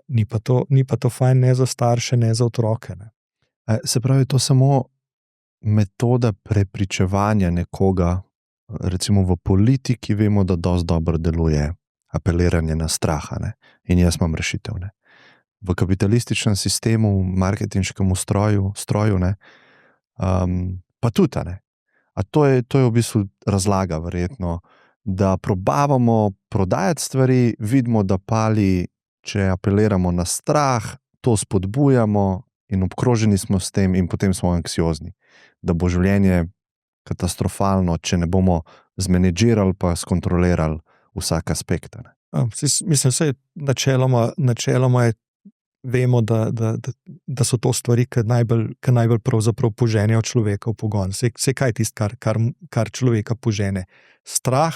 ni pa to fajn ne za starše, ne za otroke. Se pravi, to samo metoda prepričevanja nekoga. Recimo v politiki vemo, da dosti dobro deluje apeliranje na straha, in jaz imam rešitev. V kapitalističnem sistemu, marketinškem stroju, pa tudi. A to je v bistvu razlaga verjetno, da probavamo prodajati stvari, vidimo, da pali, če apeliramo na strah, to spodbujamo in obkroženi smo s tem in potem smo anksiozni, da bo življenje katastrofalno, če ne bomo zmenedžirali pa skontrolirali vsak aspekt. Ne. Mislim, da načeloma vemo, da so to stvari, ki najbolj pravzaprav poženejo človeka v pogon. Vse kaj je tisto, kar človeka požene? Strah,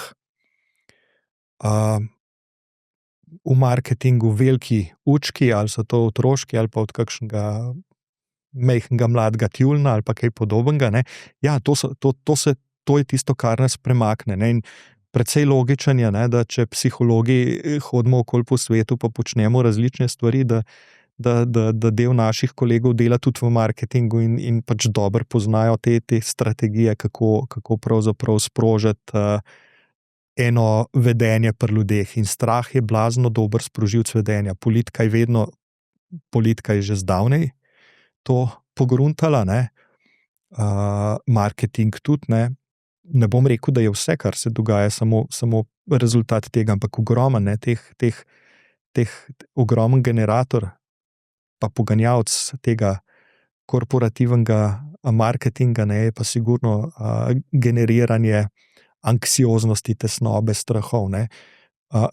v marketingu veliki učki, ali so to otroški, ali pa od kakšnega majhnega mladega tjulna, ali pa kaj podobnega. Ne? Ja, to je tisto, kar nas premakne. Ne? In precej logičen je, ne, da če psihologi hodimo okoli po svetu, pa počnemo različne stvari, da del naših kolegov dela tudi v marketingu in pač dobro poznajo te strategije, kako pravzaprav sprožiti eno vedenje pri ljudeh. In strah je blazno dober sprožilec vedenja. Politika je že zdavnej to pogruntala, ne? Marketing tudi, ne? Ne bom rekel, da je vse, kar se dogaja, samo rezultat tega, ampak ogromen, ne, teh ogromen generator, pa poganjavc tega korporativnega marketinga, ne, je pa sigurno generiranje anksioznosti, tesnobe, strahov. Ne.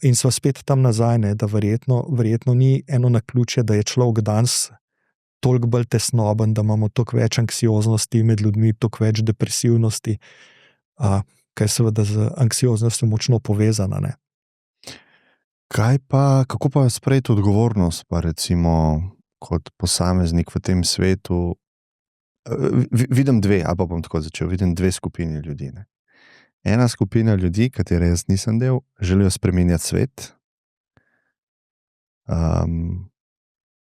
In sva spet tam nazaj, ne, da verjetno ni eno naključje, da je človek danes toliko bolj tesnoben, da imamo toliko več anksioznosti med ljudmi, toliko več depresivnosti, kaj seveda z anksioznostjo močno povezana. Ne? Kako pa sprejeti odgovornost, pa recimo kot posameznik v tem svetu? Vidim dve skupini ljudi. Ne? Ena skupina ljudi, katere jaz nisem del, želijo spreminjati svet.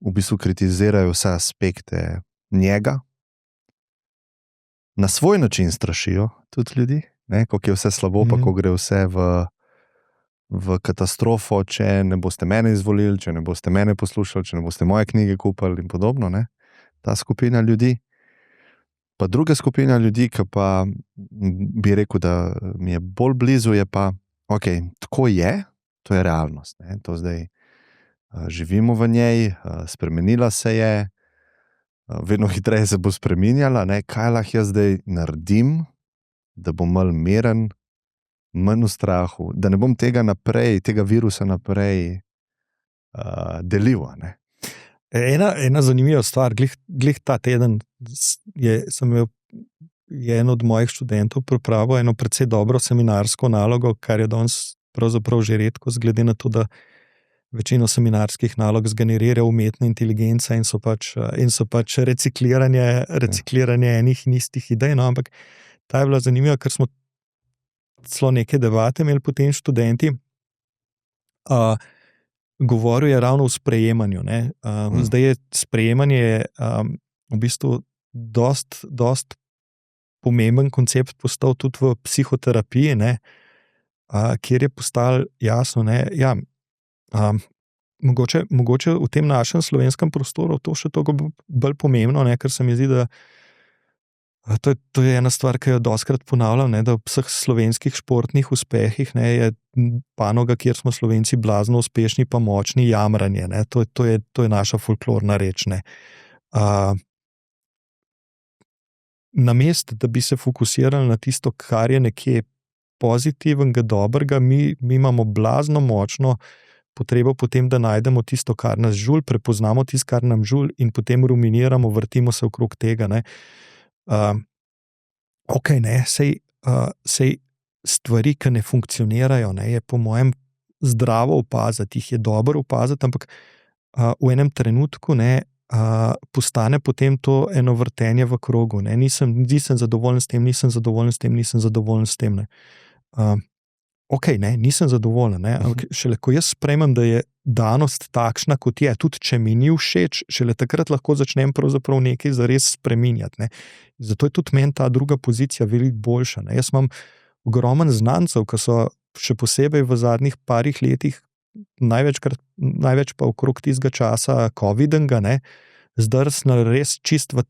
V bistvu kritizirajo vse aspekte njega. Na svoj način strašijo tudi ljudi, kako je vse slabo, pa ko gre vse v katastrofo, če ne boste mene izvolili, če ne boste mene poslušali, če ne boste moje knjige kupili in podobno. Ne? Ta skupina ljudi. Pa druga skupina ljudi, ki pa bi rekel, da mi je bolj blizu, je pa, ok, tako je, to je realnost. Ne? To zdaj živimo v njej, spremenila se je, vedno hitreje se bo spreminjala, ne? Kaj lahko jaz zdaj naredim, da bom malo miren, manj v strahu, da ne bom tega virusa naprej delil. Ne? Ena zanimiva stvar, glih ta teden je en od mojih študentov pripravil eno precej dobro seminarsko nalogo, kar je danes pravzaprav že redko, glede na to, da večino seminarskih nalog zgenerira umetna inteligenca in so pač recikliranje enih in istih idej. No, ampak ta je bila zanimiva, ker smo celo neke debate imeli potem študenti. Govoril je ravno o sprejemanju. Zdaj je sprejemanje v bistvu dost pomemben koncept postal tudi v psihoterapiji, ne? Kjer je postalo jasno, ne? Ja, mogoče v tem našem slovenskem prostoru to še toliko bolj pomembno, ne? Ker se mi zdi, da to je ena stvar, ki jo dostikrat ponavljam, ne, da v vseh slovenskih športnih uspehih, ne, je panoga, kjer smo Slovenci blazno uspešni pa močni, jamranje. Ne. To je naša folklorna reč. Ne. Namesto, da bi se fokusirali na tisto, kar je nekje pozitivnega, dobrega, mi imamo blazno močno potrebo potem, da najdemo tisto, kar nas žul, prepoznamo tisto, kar nam žul in potem ruminiramo, vrtimo se okrog tega. Ne. Sej stvari, ki ne funkcionirajo, ne, je po mojem zdravo opaziti, jih je dobro opaziti, ampak v enem trenutku ne, postane potem to eno vrtenje v krogu. Ne. Nisem zadovoljen s tem, nisem zadovoljen s tem. Ne. Nisem zadovoljen, ne, ampak šele ko jaz sprejmem, da je danost takšna, kot je, tudi če mi ni všeč, šele takrat lahko začnem pravzaprav nekaj zares spreminjati. Ne. Zato je tudi meni ta druga pozicija veliko boljša. Ne. Jaz imam ogromen znancev, ki so še posebej v zadnjih parih letih, največ pa okrog tistega časa covidnega, ne, zdrsnili res čist v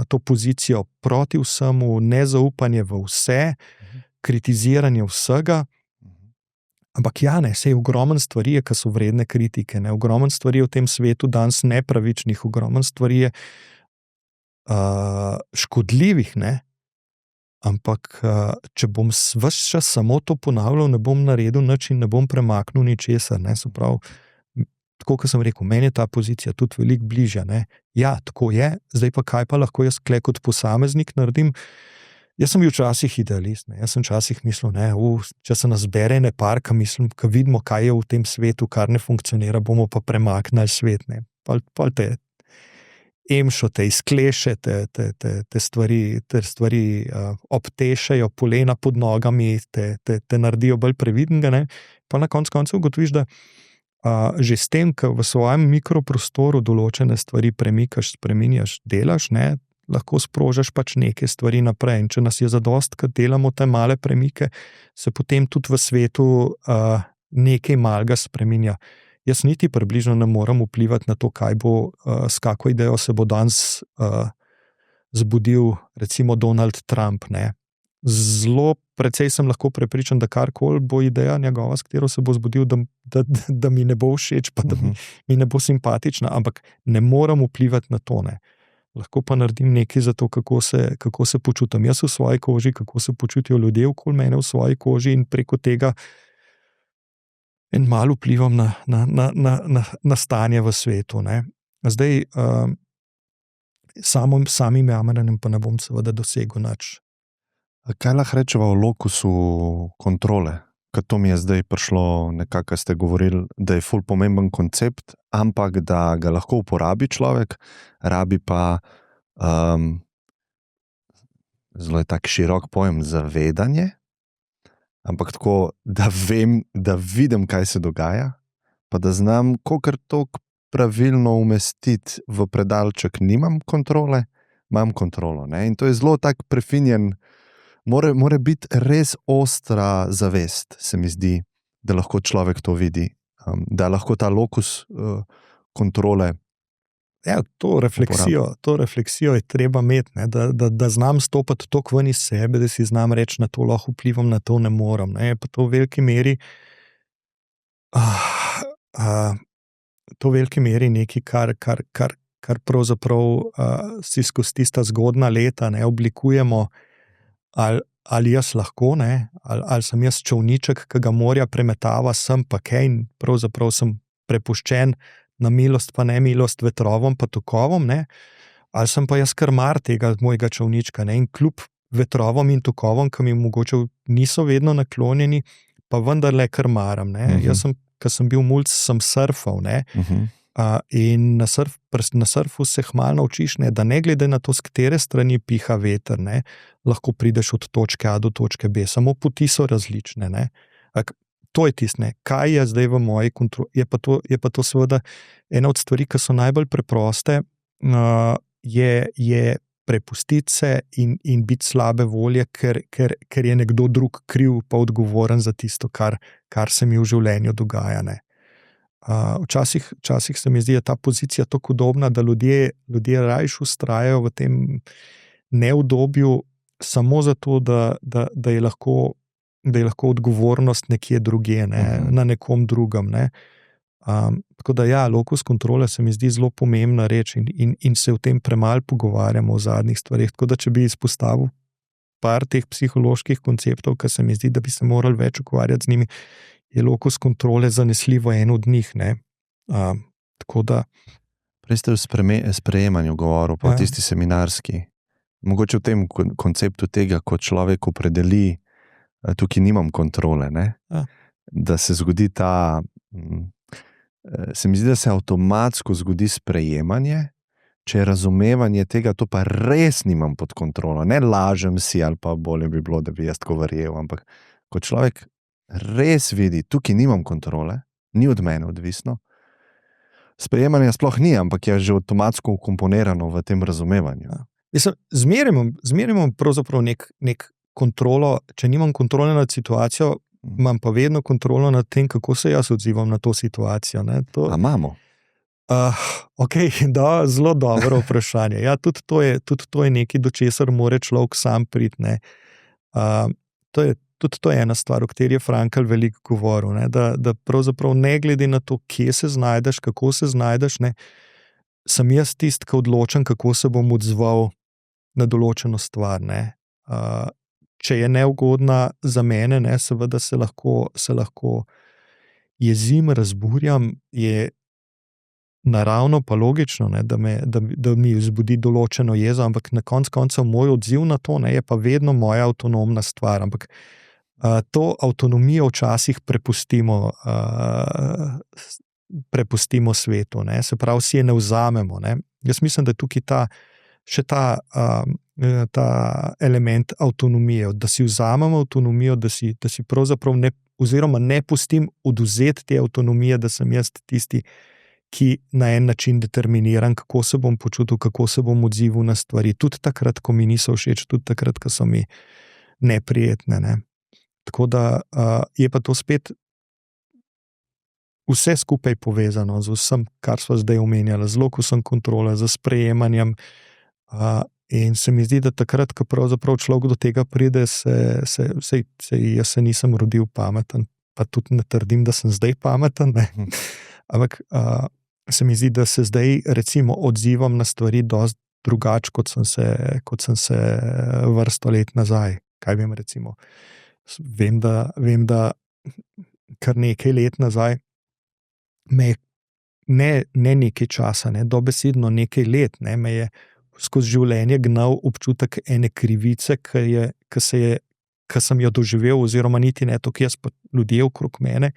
to pozicijo proti vsemu, nezaupanje v vse, kritiziranje vsega. Ampak ja, ne, sej ogromen stvari je, ki so vredne kritike. Ne. Ogromen stvari je v tem svetu danes nepravičnih, ogromen stvari je, škodljivih, ne? Ampak če bom ves čas samo to ponavljal, ne bom naredil nič in ne bom premaknil ničesar. Se pravi, tako kot sem rekel, meni je ta pozicija tudi veliko bližja. Ne? Ja, tako je, zdaj pa kaj pa lahko jaz kle kot posameznik naredim? Jaz sem bil včasih idealist, ne? Jaz sem včasih mislil, če se nas zbere par, ka vidimo, kaj je v tem svetu, kar ne funkcionira, bomo pa premaknili svet. Ne? Pol te emšo, te izkleše, te stvari obtešajo, polena pod nogami, te naredijo bolj previdnega. Ne? Pa na koncu ugotoviš, da že s tem, ko v svojem mikroprostoru določene stvari premikaš, spreminjaš, delaš, ne, lahko sprožaš pač neke stvari naprej. In če nas je zadost, ko delamo te male premike, se potem tudi v svetu nekaj malega spreminja. Jaz niti približno ne morem vplivati na to, kaj bo, s kako idejo se bo danes zbudil recimo Donald Trump, ne. Zelo precej sem lahko prepričan, da karkoli bo ideja njegova, s katero se bo zbudil, da mi ne bo všeč, pa da mi ne bo simpatična, ampak ne morem vplivati na to, ne. Lahko pa naredim nekaj za to, kako se počutim jaz v svoji koži, kako se počutijo ljudje okoli mene v svoji koži in preko tega en malo vplivam na stanje v svetu, ne. Zdaj, samim jamranjem pa ne bom seveda dosegel nič. Kaj lahko rečeva o lokusu kontrole? Ker to mi je zdaj prišlo, nekako ste govorili, da je ful pomemben koncept, ampak da ga lahko uporabi človek, rabi pa zelo je tak širok pojem zavedanje, ampak tako, da vem, da vidim, kaj se dogaja, pa da znam kakor toliko pravilno umestiti v predalček, nimam kontrole, imam kontrolo. Ne? In to je zelo tak prefinjen, mora biti res ostra zavest, se mi zdi, da lahko človek to vidi, da lahko ta lokus kontrole to refleksijo je treba imeti, ne? Da znam stopiti toliko ven iz sebe, da si znam reči, na to lahko vplivam, na to ne morem. Ne? Pa to v veliki meri nekaj, kar pravzaprav si skozi tista zgodna leta ne oblikujemo, ali jaz lahko, ne, ali sem jaz čolniček, ki ga morja premetava sem pa kaj in pravzaprav sem prepuščen na milost pa nemilost vetrovom pa tokovom, ne, ali sem pa jaz krmar tega mojega čolnička, ne, in kljub vetrovom in tokovom, ki mi mogoče niso vedno naklonjeni, pa vendarle krmaram, ne. Jaz sem, ko sem bil mulc, sem surfal, ne, in na surfu se hmal naučiš, ne, da ne glede na to, z katere strani piha veter, ne, lahko prideš od točke A do točke B, samo poti so različne. Ne. To je tisto, kaj je zdaj v moji kontroli. Je pa to seveda ena od stvari, ki so najbolj preproste, je prepustiti se in biti slabe volje, ker je nekdo drug kriv pa odgovoren za tisto, kar se mi v življenju dogaja. Ne. Včasih se mi zdi, da ta pozicija tako udobna, da ljudje rajš vztrajajo v tem neudobju samo zato, da je lahko odgovornost nekje drugje, ne, na nekom drugem. Ne. Tako da ja, lokus kontrole se mi zdi zelo pomembna reč in se o tem premalo pogovarjamo o zadnjih stvareh. Tako da, če bi izpostavil par teh psiholoških konceptov, ki se mi zdi, da bi se morali več ukvarjati z njimi, je lokus kontrole zanesljivo en od njih. Ne. Tako da. Prej ste v sprejemanju govoril, pa tisti seminarski. Mogoče v tem konceptu tega, ko človek opredeli, tukaj nimam kontrole, ne. Da se zgodi ta, se mi zdi, da se avtomatsko zgodi sprejemanje, če je razumevanje tega, to pa res nimam pod kontrolo. Ne lažem si, ali pa bolje bi bilo, da bi jaz tako verjel, ampak ko človek res vidi, tukaj nimam kontrole, ni od mene odvisno, sprejemanje sploh ni, ampak je že avtomatsko ukomponirano v tem razumevanju. Zmeraj imam pravzaprav nek kontrolo, če nimam kontrole nad situacijo, imam pa vedno kontrolo nad tem, kako se jaz odzivam na to situacijo. Ne? A imamo? Da, zelo dobro vprašanje. Ja, tudi to je nekaj, do česar mora človek sam priti. Ne? Tudi to je ena stvar, o kateri je Frankl veliko govoril, ne? Da pravzaprav ne glede na to, kje se znajdeš, kako se znajdeš, ne? sem jaz tisti, ki odločam, kako se bom odzval na določeno stvar. Ne. Če je neugodna za mene, ne, seveda se lahko jezim, razburjam, je naravno pa logično, ne, da mi vzbudi določeno jezo, ampak na koncu koncev moj odziv na to, ne, je pa vedno moja avtonomna stvar. Ampak to avtonomijo včasih prepustimo svetu, ne, se pravi, si je ne vzamemo. Ne. Jaz mislim, da je tukaj še ta element avtonomije, da si vzamemo avtonomijo, da si pravzaprav ne pustim odvzeti te avtonomije, da sem jaz tisti, ki na en način determiniram, kako se bom počutil, kako se bom odzival na stvari, tudi takrat, ko mi niso všeč, tudi takrat, ko so mi neprijetne. Ne. Tako da je pa to spet vse skupaj povezano z vsem, kar sva zdaj omenjala, z lokusom kontrole, z sprejemanjem, in se mi zdi, da takrat, ko pravzaprav človek do tega pride, jaz se nisem rodil pameten, pa tudi ne trdim, da sem zdaj pameten, ne. Ampak se mi zdi, da se zdaj recimo odzivam na stvari dosti drugače, kot sem se vrsto let nazaj. Kaj vem, recimo? Vem, da kar nekaj let nazaj me je ne nekaj časa, ne, dobesedno nekaj let, ne, me je skozi življenje gnal občutek ene krivice, ki sem jo doživel, oziroma niti ne toliko jaz, pa ljudje okrog mene.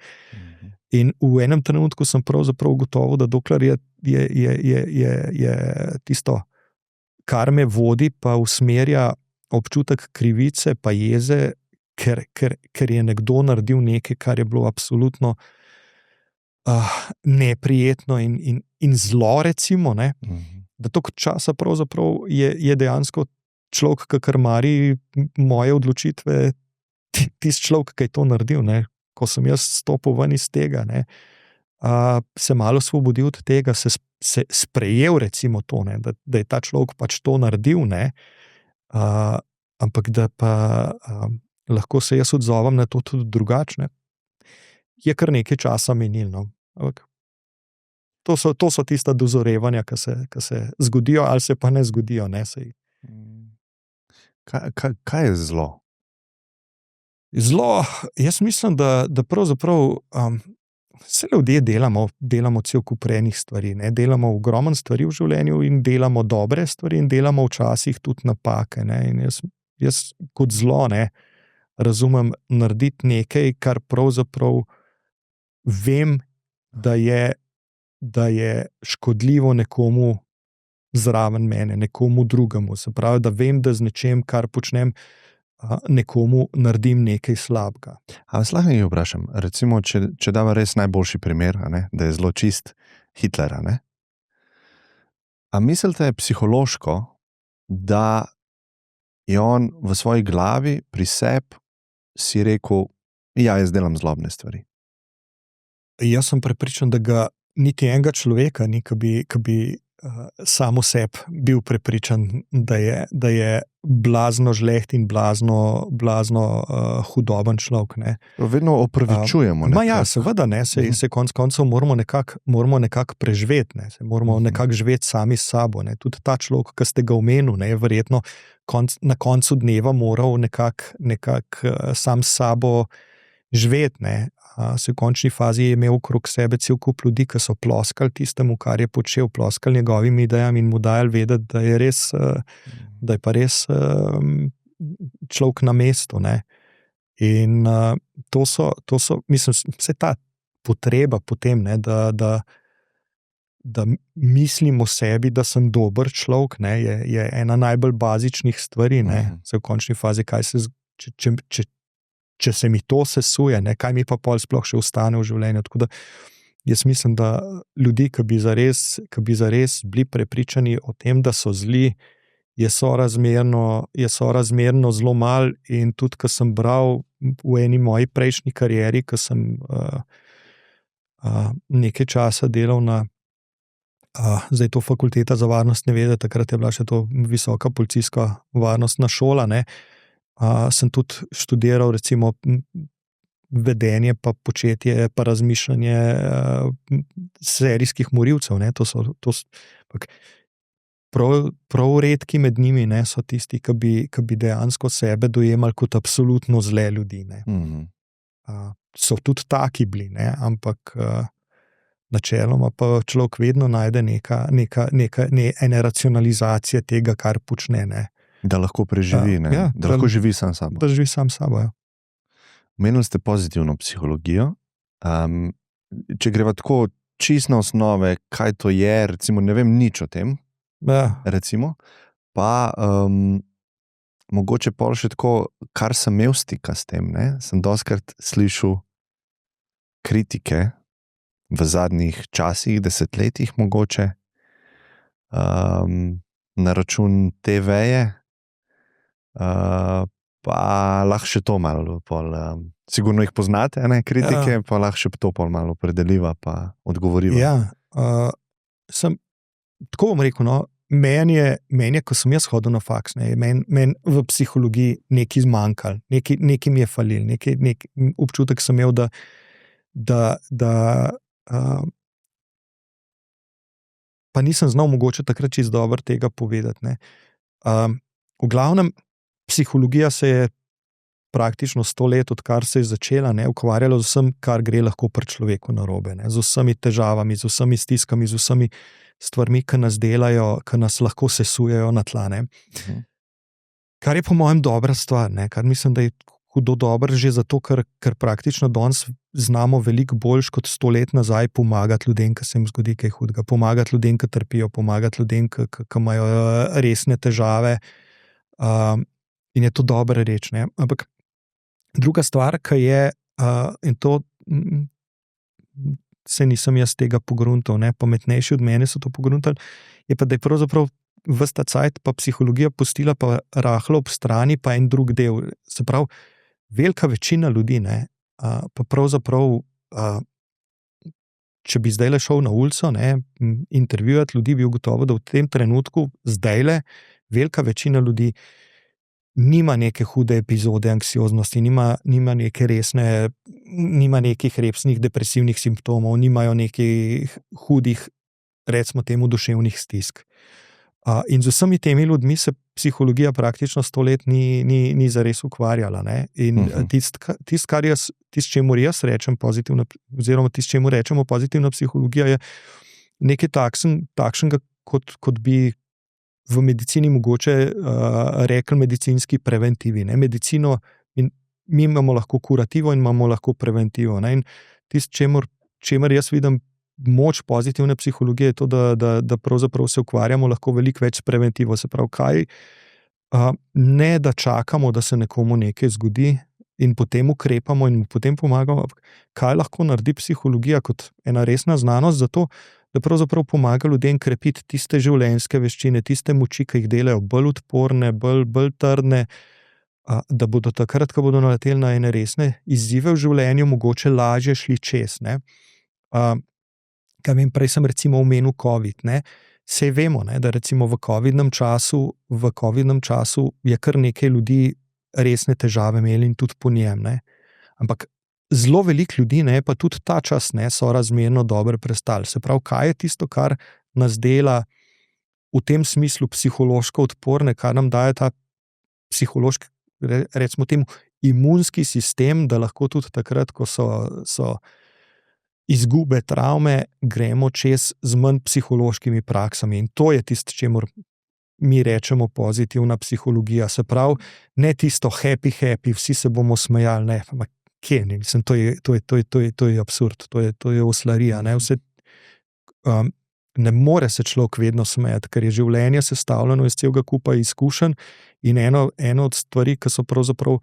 In v enem trenutku sem pravzaprav ugotovil, da dokler je tisto, kar me vodi, pa usmerja občutek krivice, pa jeze, ker je nekdo naredil nekaj, kar je bilo absolutno neprijetno in zlo, recimo, ne, da toliko časa pravzaprav je dejansko človek, ki krmari moje odločitve, tisti človek, ki je to naredil, ne. Ko sem jaz stopil ven iz tega, ne, se malo osvobodil od tega, se sprejel, recimo to, ne, da je ta človek pač to naredil, ne, ampak da pa lahko se jaz odzovem na to tudi drugačne, je kar nekaj časa minilo. No. Ampak to so tista dozorevanja, ki se zgodijo ali se pa ne zgodijo. Ne, Kaj je zlo? Zlo, jaz mislim, da pravzaprav vse ljudje delamo cel kup enih stvari, ne? Delamo ogromno stvari v življenju in delamo dobre stvari in delamo včasih tudi napake. Ne? In jaz kot zlo, ne, razumem narediti nekaj, kar pravzaprav vem, da je škodljivo nekomu zraven mene, nekomu drugemu. Se pravi, da vem, da z nečem, kar počnem, nekomu naredim nekaj slabega. A vas lahko nekaj vprašam? Recimo, če dava res najboljši primer, ne, da je zelo čist Hitlera, ne? A mislite psihološko, da je on v svoji glavi pri sebi si rekel, ja, jaz delam zlobne stvari? Jaz sem prepričan, da ga niti enega človeka ni, ki bi samo sebi bil prepričan, da je blazno žleht in blazno hudoben človek. Ne. Vedno opravičujemo. Ja, seveda, ne, se konec koncev moramo nekako preživeti, ne, se moramo nekako živeti sami s sabo. Ne. Tudi ta človek, ki ste ga omenili, ne, je verjetno na koncu dneva moral nekako sam s sabo živeti. Ne. Se v končni fazi je imel okrog sebe cel kup ljudi, ki so ploskali tistemu, kar je počel, ploskali njegovim idejam in mu dajali vedeti, da je pa res človek na mestu. Ne. In to so, mislim, vse ta potreba potem, ne, da mislim o sebi, da sem dober človek, ne, je ena najbolj bazičnih stvari. Ne. Se v končni fazi, kaj se če se mi to sesuje, ne, kaj mi pa pol sploh še ostane v življenju. Tako da jaz mislim, da ljudi, ki bi zares bili prepričani o tem, da so zli, je sorazmerno zelo malo. In tudi, ko sem bral v eni moji prejšnji karieri, ko sem nekaj časa delal na zdaj to fakulteta za varnostne vede, takrat je bila še to visoka policijska varnostna šola, ne. Sem tudi študiral recimo vedenje, pa početje, pa razmišljanje serijskih morilcev. Ne. Prav redki med njimi, ne, so tisti, ki bi dejansko sebe dojemali kot absolutno zle ljudi, ne. So tudi taki bili, ne, ampak načeloma pa človek vedno najde ene racionalizacije tega, kar počne, ne. Da lahko preživi, ne? Ja, Da lahko živi sam s sabo. Da živi sam s sabo, ja. Omenili ste pozitivno psihologijo. Če greva tako čisto na osnove, kaj to je, recimo ne vem nič o tem, Ja, recimo, pa mogoče pol še tako, kar sem imel stika s tem, ne? Sem dostikrat slišal kritike v zadnjih časih, desetletjih mogoče, na račun te veje, pa lahko še to malo pol, sigurno jih poznate, ne, kritike, pa lahko še to pol malo opredeliva, pa odgovoriva. Ja, tako bom rekel, no, meni je, ko sem jaz hodil na faks, meni v psihologiji nekaj zmanjkalo, nekaj mi je falilo, občutek sem imel, da pa nisem znal mogoče takrat čisto dobro tega povedati, ne. V glavnem, psihologija se je praktično 100 let, odkar se je začela, ne, ukvarjala z vsem, kar gre lahko pri človeku narobe, ne, z vsemi težavami, z vsemi stiskami, z vsemi stvarmi, ki nas delajo, ki nas lahko sesujejo na tla, ne. Kar je po mojem dobra stvar, ne, kar mislim, da je hudo dobro že zato, ker praktično danes znamo veliko boljš kot 100 let nazaj pomagati ljudem, ki se jim zgodi kaj hudega, pomagati ljudem, ki trpijo, pomagati ljudem, ki imajo resne težave, in je to dobra reč, ne. Ampak druga stvar, ki je, in to se nisem jaz tega pogruntal, ne, pametnejši od mene so to pogruntali, je pa, da je pravzaprav ves ta cajt pa psihologija pustila pa rahlo ob strani pa en drug del. Se pravi, velika večina ljudi, ne, pa pravzaprav, če bi zdajle šel na ulico, ne, intervjuvati ljudi, bi ugotovil, da v tem trenutku, zdajle, velika večina ljudi nima neke hude epizode anksioznosti, nima neke resne, nima nekih resnih depresivnih simptomov, nimajo nekih hudih, recimo temu, duševnih stisk. In z vsemi temi ljudmi se psihologija praktično 100 let ni zares ukvarjala, ne. In čemur jaz rečem pozitivna, oziroma čemur rečemo pozitivna psihologija, je nekaj takšnega, kot bi v medicini mogoče rekli medicinski preventivi, ne. Medicino, in mi imamo lahko kurativo in imamo lahko preventivo, ne. In čemur jaz vidim moč pozitivne psihologije, je to, da pravzaprav se ukvarjamo lahko veliko več s preventivo. Se pravi, kaj, ne da čakamo, da se nekomu nekaj zgodi in potem ukrepamo in potem pomagamo, kaj lahko naredi psihologija kot ena resna znanost za to, da pravzaprav pomaga ljudem krepiti tiste življenjske veščine, tiste moči, ki jih delajo bolj odporne, bolj trdne, da bodo takrat, ko bodo naleteli na ene resne izzive v življenju, mogoče lažje šli čez, ne. Kaj vem, prej sem recimo omenil COVID, ne. Saj vemo, ne, da recimo v covidnem času je kar nekaj ljudi resne težave imeli in tudi po njem, ne. Ampak zelo veliko ljudi, ne, pa tudi ta čas, ne, so razmerno dobro prestali. Se pravi, kaj je tisto, kar nas dela v tem smislu psihološko odporne, kar nam daje ta psihološki, recimo temu, imunski sistem, da lahko tudi takrat, ko so izgube, travme, gremo čez z manj psihološkimi praksami. In to je tisto, čemur mi rečemo pozitivna psihologija. Se pravi, ne tisto happy, vsi se bomo smejali, ne, ampak kje, ne, mislim, to je absurd, to je oslarija, ne, vse, ne more se človek vedno smejati, ker je življenje sestavljeno iz celega kupa izkušenj in eno od stvari, ki so pravzaprav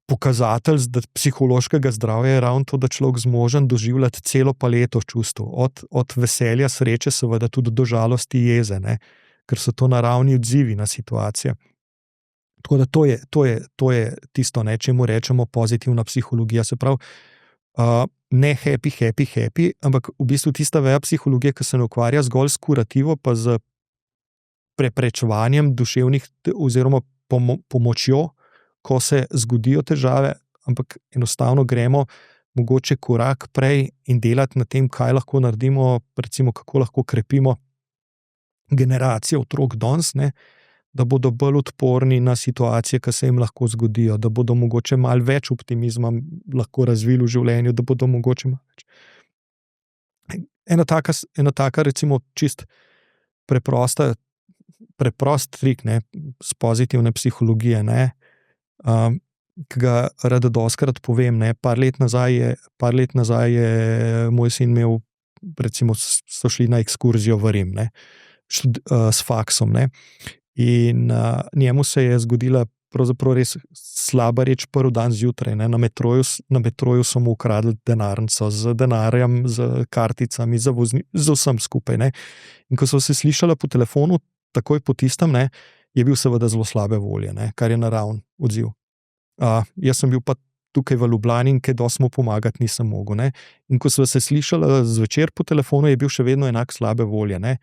pokazatelj psihološkega zdravja, je ravno to, da človek zmožen doživljati celo paleto čustev, od veselja, sreče, seveda tudi do žalosti, jeze, ne, ker so to naravni odzivi na situacije. Tako da to je tisto, ne, čemu rečemo pozitivna psihologija. Se pravi, ne happy, ampak v bistvu tista veja psihologije, ki se ne ukvarja zgolj s kurativo, pa z preprečevanjem duševnih oziroma pomočjo, ko se zgodijo težave, ampak enostavno gremo mogoče korak prej in delati na tem, kaj lahko naredimo, recimo kako lahko krepimo generacije otrok danes, ne, da bodo bolj odporni na situacije, ki se jim lahko zgodijo, da bodo mogoče malo več optimizma lahko razvili v življenju, da bodo mogoče malo več. Ena taka recimo čist preprost trik, ne, z pozitivne psihologije, ne, ki ga rad dostikrat povem, ne, par let nazaj je moj sin imel, recimo so šli na ekskurzijo v Rim, ne, s faksom, ne, in njemu se je zgodila pravzaprav res slaba reč prvi dan zjutraj, ne, na metroju so mu ukradli denarnico z denarjem, z karticami, z vsem skupaj, ne, in ko so se slišala po telefonu, takoj po tistem, ne, je bil seveda zelo slabe volje, ne, kar je naraven odziv. Jaz sem bil pa tukaj v Ljubljani in kaj dosti mu pomagati nisem mogel, ne, in ko sva se slišala zvečer po telefonu, je bil še vedno enak slabe volje, ne,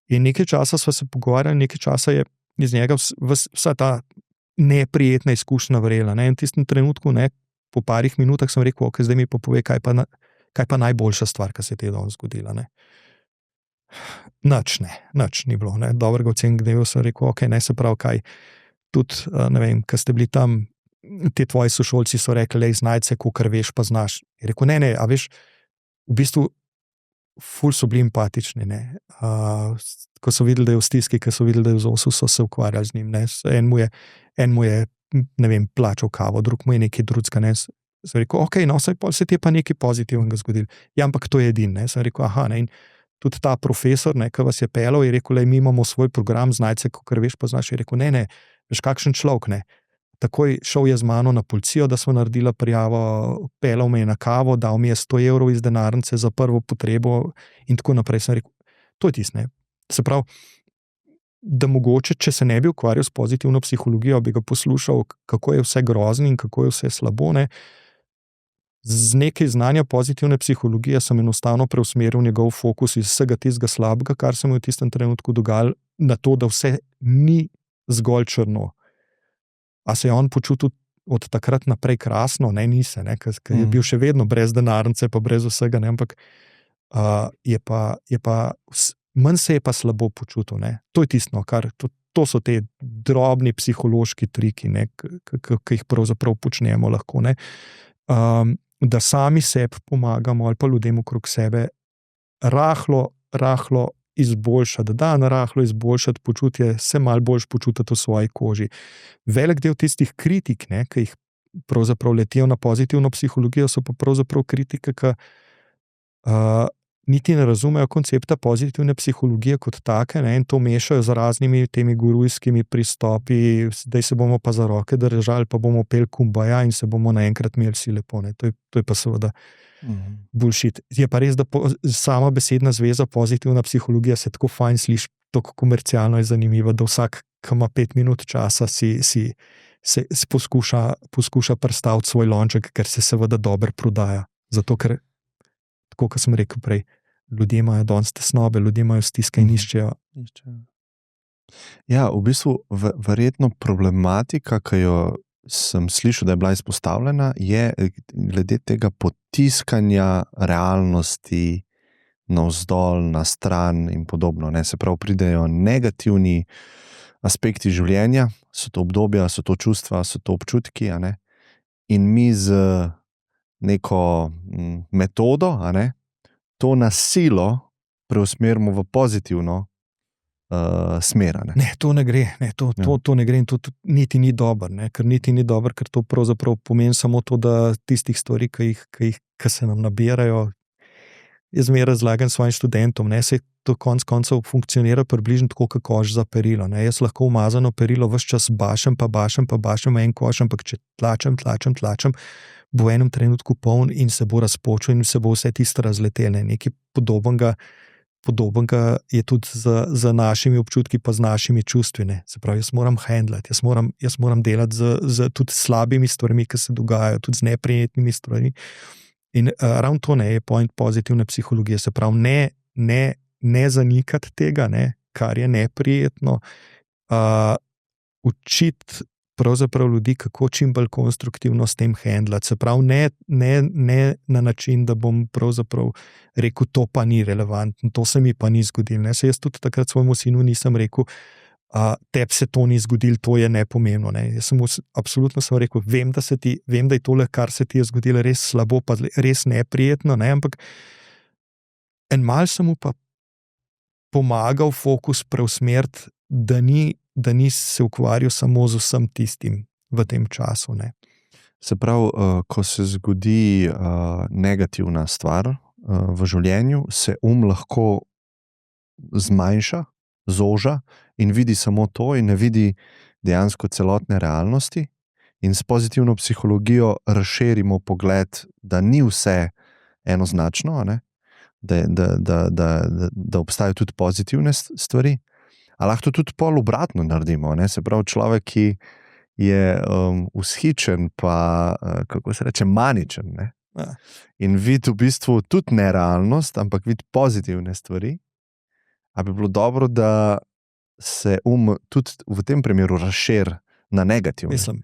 in nekaj časa sva se pogovarjali, nekaj časa je iz njega vsa ta neprijetna izkušnja vrela, ne, in v tistem trenutku, ne, po parih minutah sem rekel, ok, zdaj mi pa pove, kaj pa najboljša stvar, ki se je danes zgodila, ne. Nič ni bilo, ne, dobrega ocenka dnevu sem rekel, ok, ne, se pravi, kaj, tudi, ne vem, ko ste bili tam, ti tvoji sošolci so rekli, lej, znajd se, kakor veš, pa znaš. Je rekel, ne, a veš, v bistvu ful so bili empatični, ne. Ko so videli, da je v stiski, ko so videli, da je v zosu, so se ukvarjali z njim, ne. En mu je, ne vem, plačal kavo, drug mu je nekaj drugega, ne. Sem rekel, ok, no, se ti je pa nekaj pozitivnega zgodilo. Ja, ampak to je edin, ne. Sem rekel, aha, ne, in tudi ta profesor, ne, ki vas je pelal, je rekel, lej, mi imamo svoj program, znajd se, kakor veš, pa znaš. Je rekel, ne, veš, kakšen človek, ne. Takoj šel je z mano na policijo, da smo naredila prijavo, pelal me je na kavo, dal mi je 100 evrov iz denarnice za prvo potrebo in tako naprej. Sem rekel, to je tisto, ne. Se pravi, da mogoče, če se ne bi ukvarjal s pozitivno psihologijo, bi ga poslušal, kako je vse grozno in kako je vse slabo, ne. Z nekaj znanja pozitivne psihologije sem enostavno preusmeril njegov fokus iz vsega tistega slabega, kar se mu je v tistem trenutku dogajalo, na to, da vse ni zgolj črno. A se je on počutil od takrat naprej krasno? Ne, ni se, ne, ker je bil še vedno brez denarnice, pa brez vsega, ne, ampak manj se je pa slabo počutil, ne. To je tisto, kar, to so te drobni psihološki triki, ne, ki jih pravzaprav počnemo lahko, ne. Da sami sebi pomagamo ali pa ljudem okrog sebe rahlo izboljšati dan, rahlo izboljšati počutje, se malo boljš počutiti v svoji koži. Velik del tistih kritik, ne, ki jih pravzaprav letijo na pozitivno psihologijo, so pa pravzaprav kritike, ki niti ne razumejo koncepta pozitivne psihologije kot take, ne, in to mešajo z raznimi temi gurujskimi pristopi, zdaj se bomo pa za roke držali, pa bomo peli Kumbaja in se bomo naenkrat imeli vsi lepo, ne. To je pa seveda bullshit. Je pa res, da sama besedna zveza pozitivna psihologija se tako fajn sliši, tako komercialno je zanimiva, da vsak, ki ima 5 minut časa, si poskuša predstaviti svoj lonček, ker se seveda dobro prodaja. Zato, ker tako, kot sem rekel prej, ljudje imajo danes tesnobe, ljudje imajo stiske in iščejo. Ja, v bistvu verjetno problematika, ki jo sem slišal, da je bila izpostavljena, je glede tega potiskanja realnosti navzdol, na stran in podobno, ne. Se pravi, pridejo negativni aspekti življenja, so to obdobja, so to čustva, so to občutki, a ne, in mi z neko metodo, a ne, to na silo preusmerimo v pozitivno smer. Ne, to ne gre, ne, to ne gre in to niti ni dobro, ne, ker niti ni dobro, ker to pravzaprav pomeni samo to, da tistih stvari, ki se nam nabirajo, jaz zmeraj razlagam svojim študentom, ne, se to konec koncev funkcionira približno tako, kot koš za perilo, ne. Jaz lahko umazano perilo ves čas bašem en koš, ampak če tlačem, bo v enem trenutku poln in se bo razpočil in se bo vse tisto razletelo. Nekaj podobnega je tudi z našimi občutki pa z našimi čustvi, ne. Se pravi, jaz moram handlati, jaz moram delati z tudi slabimi stvarmi, ki se dogajajo, tudi z neprijetnimi stvarmi. In ravno to ne je point pozitivne psihologije, se pravi, ne zanikati tega, ne, kar je neprijetno, učiti pravzaprav ljudi, kako čim bolj konstruktivno s tem handlati. Se pravi, ne na način, da bom pravzaprav rekel, to pa ni relevantno, to se mi pa ni zgodilo. Se jaz tudi takrat svojemu sinu nisem rekel, tebi se to ni zgodilo, to je nepomembno. Ne. Jaz sem absolutno rekel, vem, da je tole, kar se ti je zgodilo, res slabo, pa res neprijetno, ne, ampak en mal sem mu pa pomagal fokus preusmeriti, da ni se ukvarjal samo z vsem tistim v tem času. Ne. Se pravi, ko se zgodi negativna stvar v življenju, se lahko zmanjša, zoža in vidi samo to in ne vidi dejansko celotne realnosti. In s pozitivno psihologijo razširimo pogled, da ni vse enoznačno, ne? Da obstajajo tudi pozitivne stvari. A lahko tudi pol obratno naredimo, ne? Se pravi, človek, ki je vzhičen, pa kako se reče, maničen, ne? Ja. In vidi v bistvu tudi nerealnost, ampak vidi pozitivne stvari. A bi bilo dobro, da se tudi v tem primeru razširi na negativne? Mislim,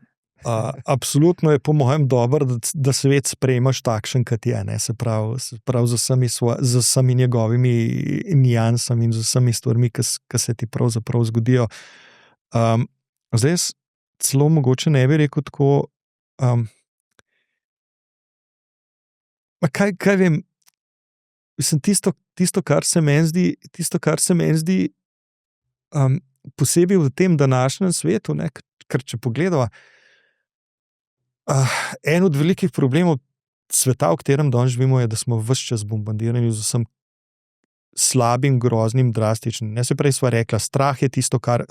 absolutno je po mojem dobro, da svet sprejmaš takšen, kot je. Ne? Se pravi z vsemi njegovimi nijansami in z vsemi stvarmi, ki se ti pravzaprav zgodijo. Zdaj jaz celo mogoče ne bi rekel tako, kaj vem, mislim, tisto, kar se meni zdi posebej v tem današnjem svetu, ne, ker če pogledava, en od velikih problemov sveta, v katerem danes živimo, je, da smo ves čas bombardirani z vsem slabim, groznim, drastičnim. Ne, se prej sva rekla, strah je tisto, kar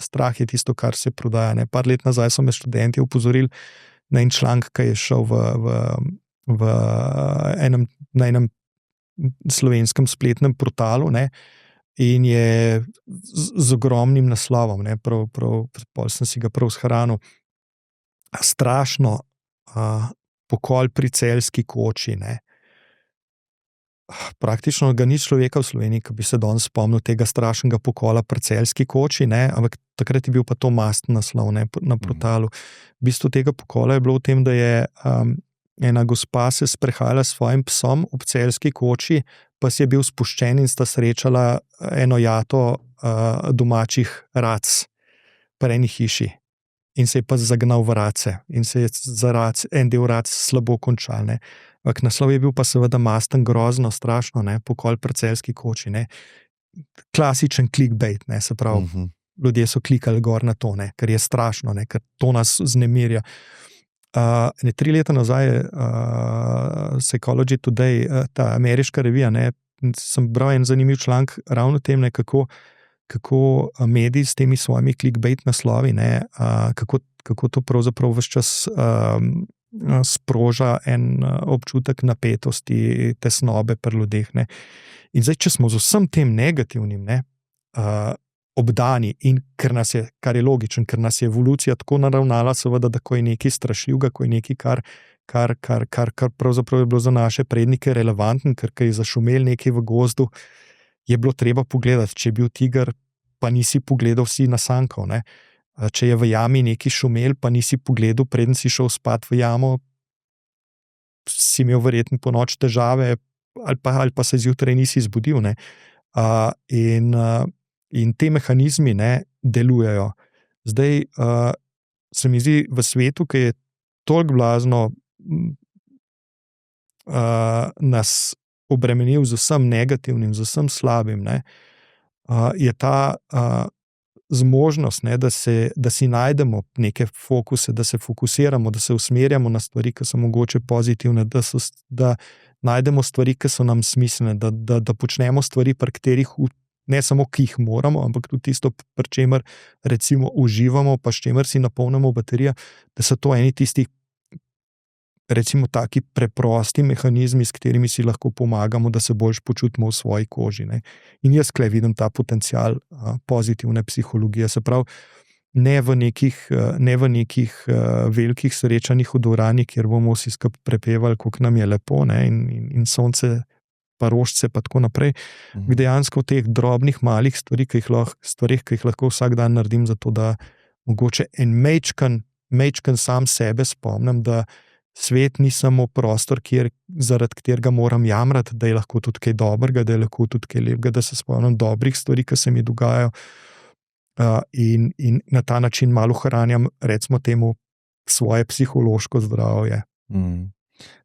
se prodaja. Ne. Par let nazaj so me študenti opozorili na en članek, ki je šel na enem slovenskem spletnem portalu, ne, in je z ogromnim naslovom, ne, pol sem si ga prav shranil, strašno pokol pri Celjski koči. Ne. Praktično ga ni človeka v Sloveniji, ki bi se danes spomnil tega strašnega pokola pri Celjski koči, ne, ampak takrat je bil pa to masten naslov, ne, na portalu. V bistvu tega pokola je bilo v tem, da je ena gospa se sprehajala s svojim psom ob Celjski koči, pa si je bil spuščen in sta srečala eno jato domačih rac pri eni hiši. In se je pa zagnal v race. In se je en del rac slabo končal. Ne. Naslov je bil pa seveda masten, grozno, strašno, ne, pokol pri Celjski koči. Ne. Klasičen clickbait, ne, se pravi, ljudje so klikali gor na to, ne, ker je strašno, ne, ker to nas vznemirja. 3 leta nazaj je Psychology Today, ta ameriška revija, ne, sem bral en zanimiv članek ravno o tem, ne, kako mediji s temi svojimi clickbait naslovi, ne, kako to pravzaprav ves čas sproža en občutek napetosti, tesnobe pri ljudeh. Ne. In zdaj, če smo z vsem tem negativnim, ne, obdani in kar je logičen, ker nas je evolucija tako naravnala, seveda, da ko je nekaj strašljivega, ko je nekaj, kar pravzaprav je bilo za naše prednike relevantno, ker je zašumel nekaj v gozdu, je bilo treba pogledati, če je bil tiger, pa nisi pogledal, si nasankal, ne. Če je v jami nekaj šumel, pa nisi pogledal, preden si šel spat v jamo, si imel verjetno po noč težave, ali pa se zjutraj nisi zbudil, ne. In te mehanizmi, ne, delujejo. Zdaj se mi zdi v svetu, ki je toliko blazno nas obremenil z vsem negativnim, z vsem slabim, ne, je ta zmožnost, ne, da si najdemo neke fokuse, da se fokusiramo, da se usmerjamo na stvari, ki so mogoče pozitivne, da najdemo stvari, ki so nam smiselne, da počnemo stvari, pri katerih ne samo, ki jih moramo, ampak tudi tisto, pri čemer recimo uživamo, pa s čemer si napolnimo baterijo, da so to eni tisti, recimo taki preprosti mehanizmi, s katerimi si lahko pomagamo, da se boljš počutimo v svoji koži. Ne. In jaz tukaj vidim ta potencial pozitivne psihologije. Se pravi, ne v nekih velikih srečanjih v dvorani, kjer bomo vsi skupaj prepevali, koliko nam je lepo, ne, in sonce, pa rožice, pa tako naprej. Dejansko v teh drobnih, malih stvarih, ki jih lahko vsak dan naredim, zato da mogoče en majčkan majčkeno sam sebe spomnim, da svet ni samo prostor, zaradi katerega moram jamrati, da je lahko tudi kaj dobrega, da je lahko tudi kaj lepega, da se spomnim dobrih stvari, ki se mi dogajajo, in na ta način malo ohranjam, recimo temu, svoje psihološko zdravje.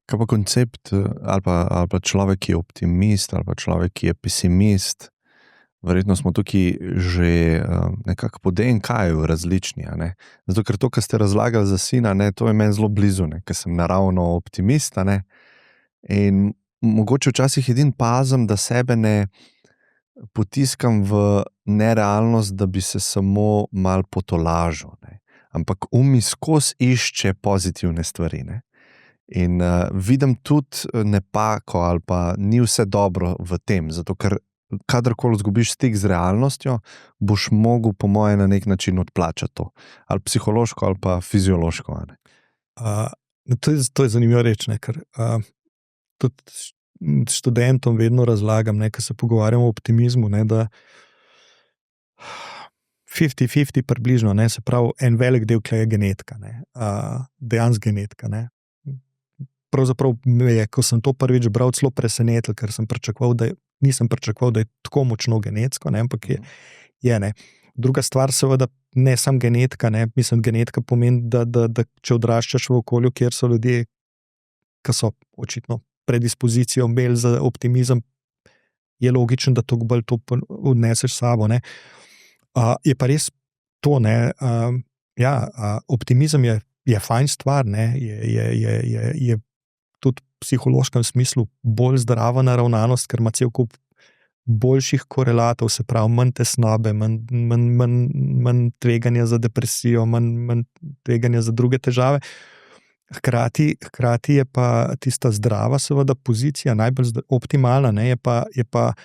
Kaj pa koncept, ali pa človek, ki je optimist, ali pa človek, ki je pesimist, verjetno smo tukaj že nekako po DNK-ju različni, a ne? Zato, ker to, kar ste razlagali za sina, ne, to je meni zelo blizu, ne, ker sem naravno optimist, a ne? In mogoče včasih edin pazim, da sebe ne potiskam v nerealnost, da bi se samo malo potolažil, ne? Ampak skozi išče pozitivne stvari, ne? In vidim tudi napako ali pa ni vse dobro v tem, zato ker kadarkoli izgubiš stik z realnostjo, boš mogel po moje na nek način odplačati to. Ali psihološko, ali pa fiziološko. Ne? To je zanimivo reči, ne, ker tudi študentom vedno razlagam, ne, ko se pogovarjamo o optimizmu, ne, da 50-50 približno, ne, se pravi, en velik del je genetika, dejansko genetika. Ne. Pravzaprav me je, ko sem to prvič bral, celo presenetil, ker nisem pričakoval, da je tako močno genetsko, ne, ampak je, ne. Druga stvar, seveda, ne samo genetika, ne, mislim, genetika pomeni, da če odraščaš v okolju, kjer so ljudje, ki so očitno predispozicijo imeli za optimizem, je logično, da toliko bolj to odneseš s sabo, ne. Je pa res to, ne, optimizem je fajn stvar, ne, je tudi v psihološkem smislu bolj zdrava naravnanost, ker ima cel kup boljših korelatov, se pravi, manj tesnobe, manj tveganja za depresijo, manj tveganja za druge težave. Hkrati je pa tista zdrava, seveda, pozicija, najbolj optimalna, ne, je pa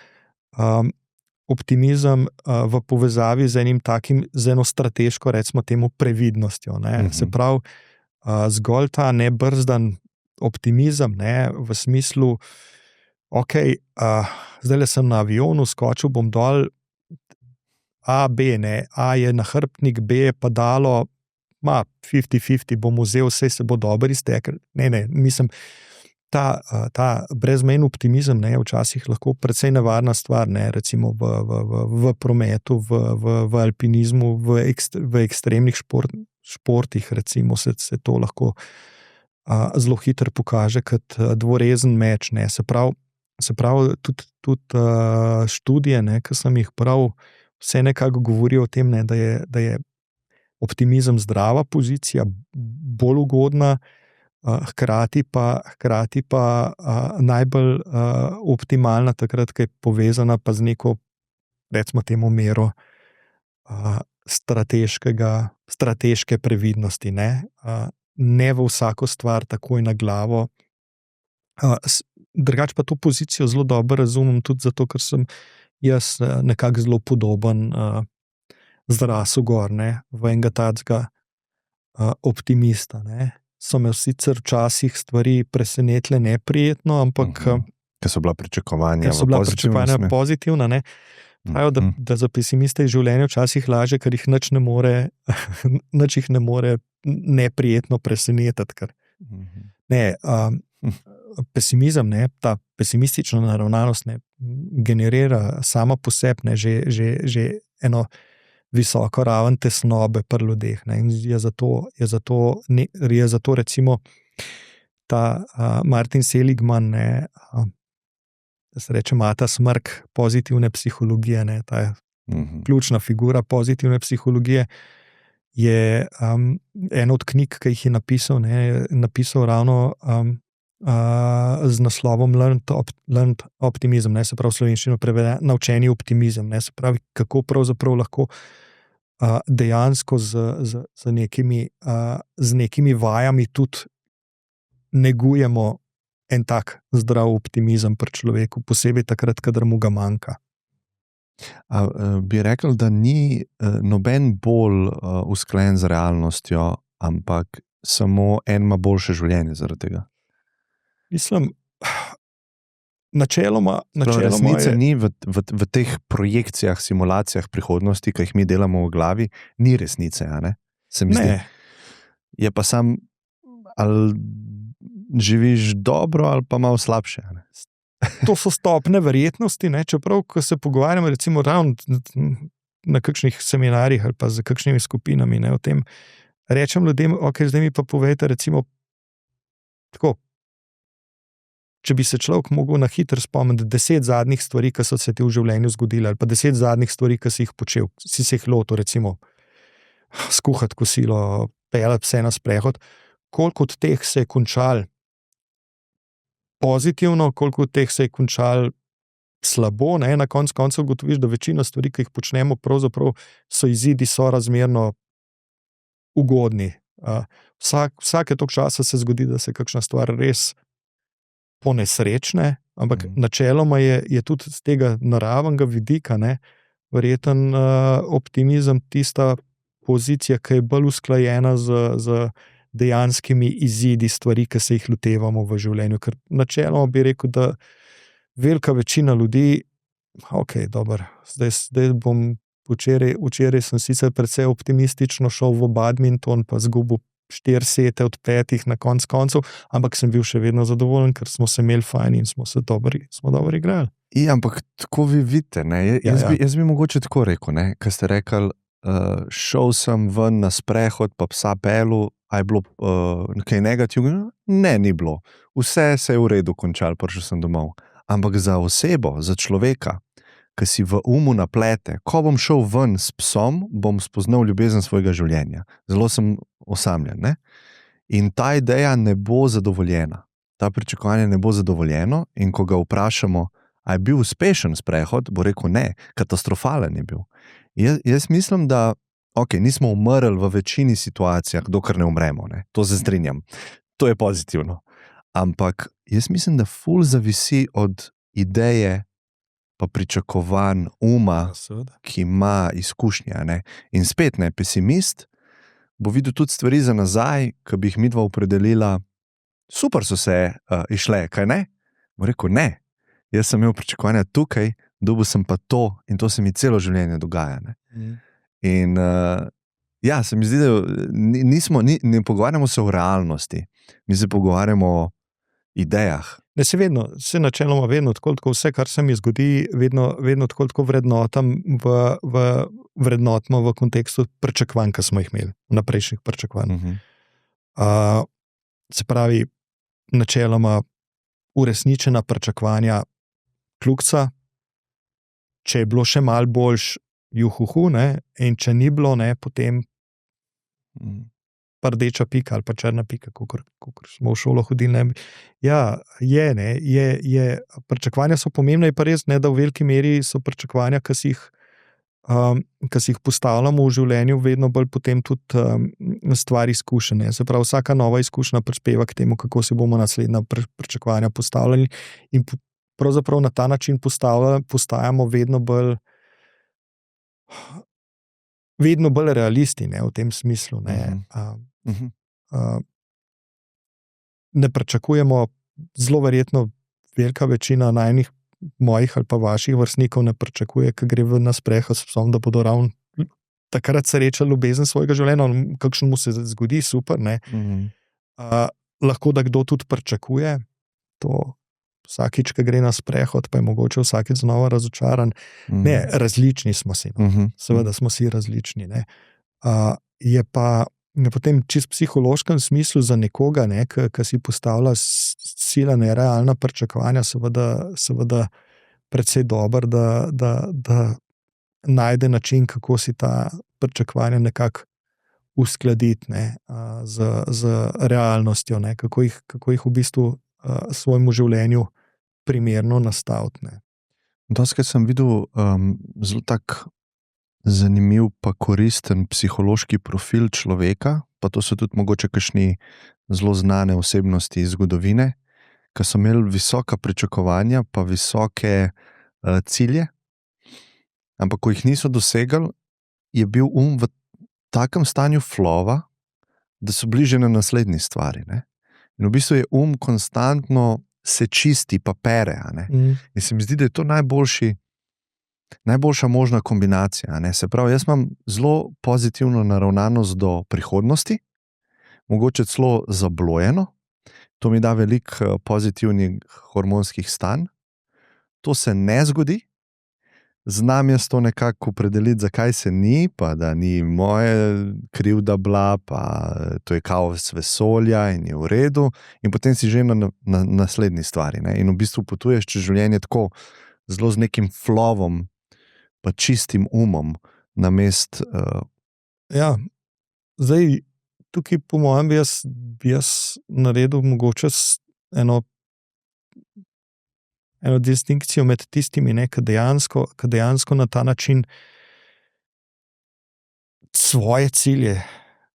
optimizem v povezavi z eno strateško, recimo temu, previdnostjo. Ne. Se pravi, zgolj ta nebrzdan optimizem, ne, v smislu, zdaj sem na avionu, skočil bom dol, A, B, ne, A je nahrbtnik, B je padalo, 50-50 bom vzel, vse se bo dobro iztekel. Ne, mislim, ta brezmejen optimizem, ne, je včasih lahko precej nevarna stvar, ne, recimo v prometu, v alpinizmu, v ekstremnih športih, recimo, se to lahko zelo hitro pokaže kot dvorezen meč, ne. Se pravi tudi študije, ne, ki sem jih bral, vse nekako govorijo o tem, ne, da je optimizem zdrava pozicija, bolj ugodna, hkrati pa najbolj optimalna takrat, ko je povezana pa z neko, recimo temu, mero strateške previdnosti, ne. Ne v vsako stvar takoj na glavo. Drugače pa to pozicijo zelo dobro razumem, tudi zato, ker sem jaz nekako zelo podoben zrasel gor, ne, v enega takega optimista. Ne. So me sicer včasih stvari presenetile neprijetno, ampak ker so bila pričakovanja pozitivna, ne. Pravijo, da za pesimiste je življenje včasih lažje, ker jih nič ne more neprijetno presenetiti. Ker, ne, pesimizem, ne, ta pesimistična naravnanost, ne, generira sama po sebi, ne, že eno visoko raven tesnobe pri ljudeh, ne, in je zato recimo ta Martin Seligman, ne, da se reče Mata Smrk pozitivne psihologije, ne, ta je ključna figura pozitivne psihologije, je ena od knjig, ki jih je napisal, ne, napisal ravno z naslovom Learned Optimism, ne, se pravi slovenščino prevede naučeni optimizem, ne, se pravi, kako pravzaprav lahko dejansko z nekimi vajami tudi negujemo en tak zdrav optimizem pri človeku, posebej takrat, kadar mu ga manjka. Bi rekel, da ni noben bolj usklajen z realnostjo, ampak samo en ima boljše življenje zaradi tega? Mislim, načeloma resnice ni v teh projekcijah, simulacijah prihodnosti, ki jih mi delamo v glavi, ni resnice, a ne? Se mi zdi. je pa sam, ali živiš dobro, ali pa malo slabše. Ne? To so stopne verjetnosti, ne? Čeprav, ko se pogovarjamo, recimo, ravno na kakšnih seminarjih ali pa z kakšnimi skupinami, ne, o tem, rečem ljudem, ok, zdaj mi pa povejte, recimo, tako, če bi se človek mogel na hitro spomniti 10 zadnjih stvari, ki so se ti v življenju zgodile, ali pa 10 zadnjih stvari, ki si jih počel, si se jih lotil, recimo, skuhati kosilo, peljati pse na sprehod, koliko od teh se je končal pozitivno, koliko od teh se je končal slabo, ne? Na koncu koncev ugotoviš, da večina stvari, ki jih počnemo, pravzaprav so izidi sorazmerno ugodni. Vsake toliko časa se zgodi, da se kakšna stvar res ponesrečne, ampak načeloma je tudi z tega naravnega vidika, ne, verjeten optimizem tista pozicija, ki je bolj usklajena z dejanskimi izidi stvari, ki se jih lotevamo v življenju. Ker načeloma bi rekel, da velika večina ljudi, ok, dobro, zdaj bom včeraj sem sicer precej optimistično šel v badminton, pa zgubil 4 sete od 5 na koncu, ampak sem bil še vedno zadovoljen, ker smo se imeli fajn in smo dobro igrali. Ja, ampak tako vi vidite, ne? Jaz bi mogoče tako rekel, ne? Ker ste rekli, šel sem ven na sprehod, pa psa pelu, a je bilo nekaj negativnega? Ne, ni bilo. Vse se je v redu končalo, prišel sem domov. Ampak za osebo, za človeka, ki si v umu naplete, ko bom šel ven s psom, bom spoznal ljubezen svojega življenja. Zelo sem osamljen, ne? In ta ideja ne bo zadovoljena. Ta pričakovanje ne bo zadovoljeno in ko ga vprašamo, a je bil uspešen sprehod, bo rekel ne, katastrofalen je bil. Jaz mislim, da nismo umrli v večini situacijah, dokler ne umremo, ne? To se strinjam. To je pozitivno. Ampak jaz mislim, da ful zavisi od ideje pa pričakovanj uma, ki ima izkušnje. Ne? In spet ne, pesimist bo videl tudi stvari za nazaj, ki bi jih midva opredelila, super so se išle, kaj ne? Bo rekel ne, jaz sem imel pričakovanja tukaj, dobil sem pa to in to se mi celo življenje dogaja. Ne? In ja, se mi zdi, da ne pogovarjamo se o realnosti, mi se pogovarjamo o idejah. Ne, se načeloma vedno tako vse, kar se mi zgodi, vedno tako vrednotimo v kontekstu pričakovanj, ki smo jih imeli, naprejšnjih pričakovanj. Se pravi, načeloma uresničena pričakovanja kljukca, če je bilo še malo boljš, juhuhu, ne, in če ni bilo, ne, potem pa rdeča pika ali pa črna pika, kakor smo v šolo hodili. Ne. Ja, je. Pričakovanja so pomembne, je pa res, ne, da v veliki meri so pričakovanja, ki si jih postavljamo v življenju, vedno bolj potem tudi stvar izkušenje. Se pravi, vsaka nova izkušnja prispeva k temu, kako si bomo naslednja pričakovanja postavljali in pravzaprav na ta način postajamo vedno bolj realisti, ne, v tem smislu. Ne, ne pričakujemo, zelo verjetno velika večina mojih ali pa vaših vrstnikov ne pričakuje, ki gre na sprehod s psom, da bodo ravno takrat srečali ljubezen svojega življenja, kakšno mu se zgodi, super. Ne. Lahko da kdo tudi pričakuje to. Vsakič, ko gre na sprehod, pa je mogoče vsakič znova razočaran. Ne, različni smo si. No. Seveda smo si različni. Ne. Je pa potem čisto psihološkem smislu za nekoga, ne, ki si postavlja sila nerealna pričakovanja, seveda precej dober, da najde način, kako si ta pričakovanja nekako uskladiti, ne, z realnostjo, ne, kako jih v bistvu svojemu življenju primerno nastaviti. Doskrat sem videl zelo tak zanimiv pa koristen psihološki profil človeka, pa to so tudi mogoče kakšni zelo znane osebnosti iz zgodovine, ki so imeli visoka pričakovanja pa visoke cilje, ampak ko jih niso dosegali, je bil v takem stanju flova, da so bliže na naslednji stvari. Ne? In v bistvu je konstantno se čisti, pa pere. In se mi zdi, da je to najboljša možna kombinacija. Se pravi, jaz imam zelo pozitivno naravnanost do prihodnosti, mogoče celo zablojeno. To mi da veliko pozitivnih hormonskih stanj. To se ne zgodi. Znam jaz to nekako opredeliti, zakaj se ni, pa da ni moje krivda bila, pa to je kaos vesolja in je v redu. In potem si že na naslednji stvari. Ne? In v bistvu potuješ čez življenje tako zelo z nekim flovom, pa čistim umom, namest. Ja, zdaj tukaj po mojem bi jaz naredil mogoče eno distinkcijo med tistimi, ki dejansko na ta način svoje cilje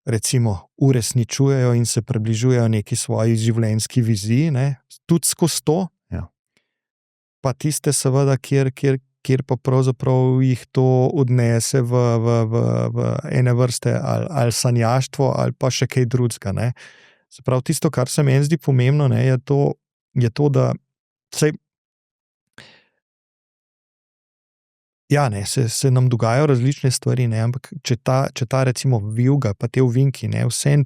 recimo uresničujejo in se približujejo neki svoji življenjski viziji, ne, tudi skozi to. Ja. Pa tiste seveda, kjer pa pravzaprav jih to odnese v ene vrste ali sanjaštvo ali pa še kaj drugega, ne. Se pravi, tisto, kar se meni zdi pomembno, ne, je to, da ja, ne, se nam dogajajo različne stvari, ne, ampak če ta recimo vijuga, pa te ovinki, ne, vse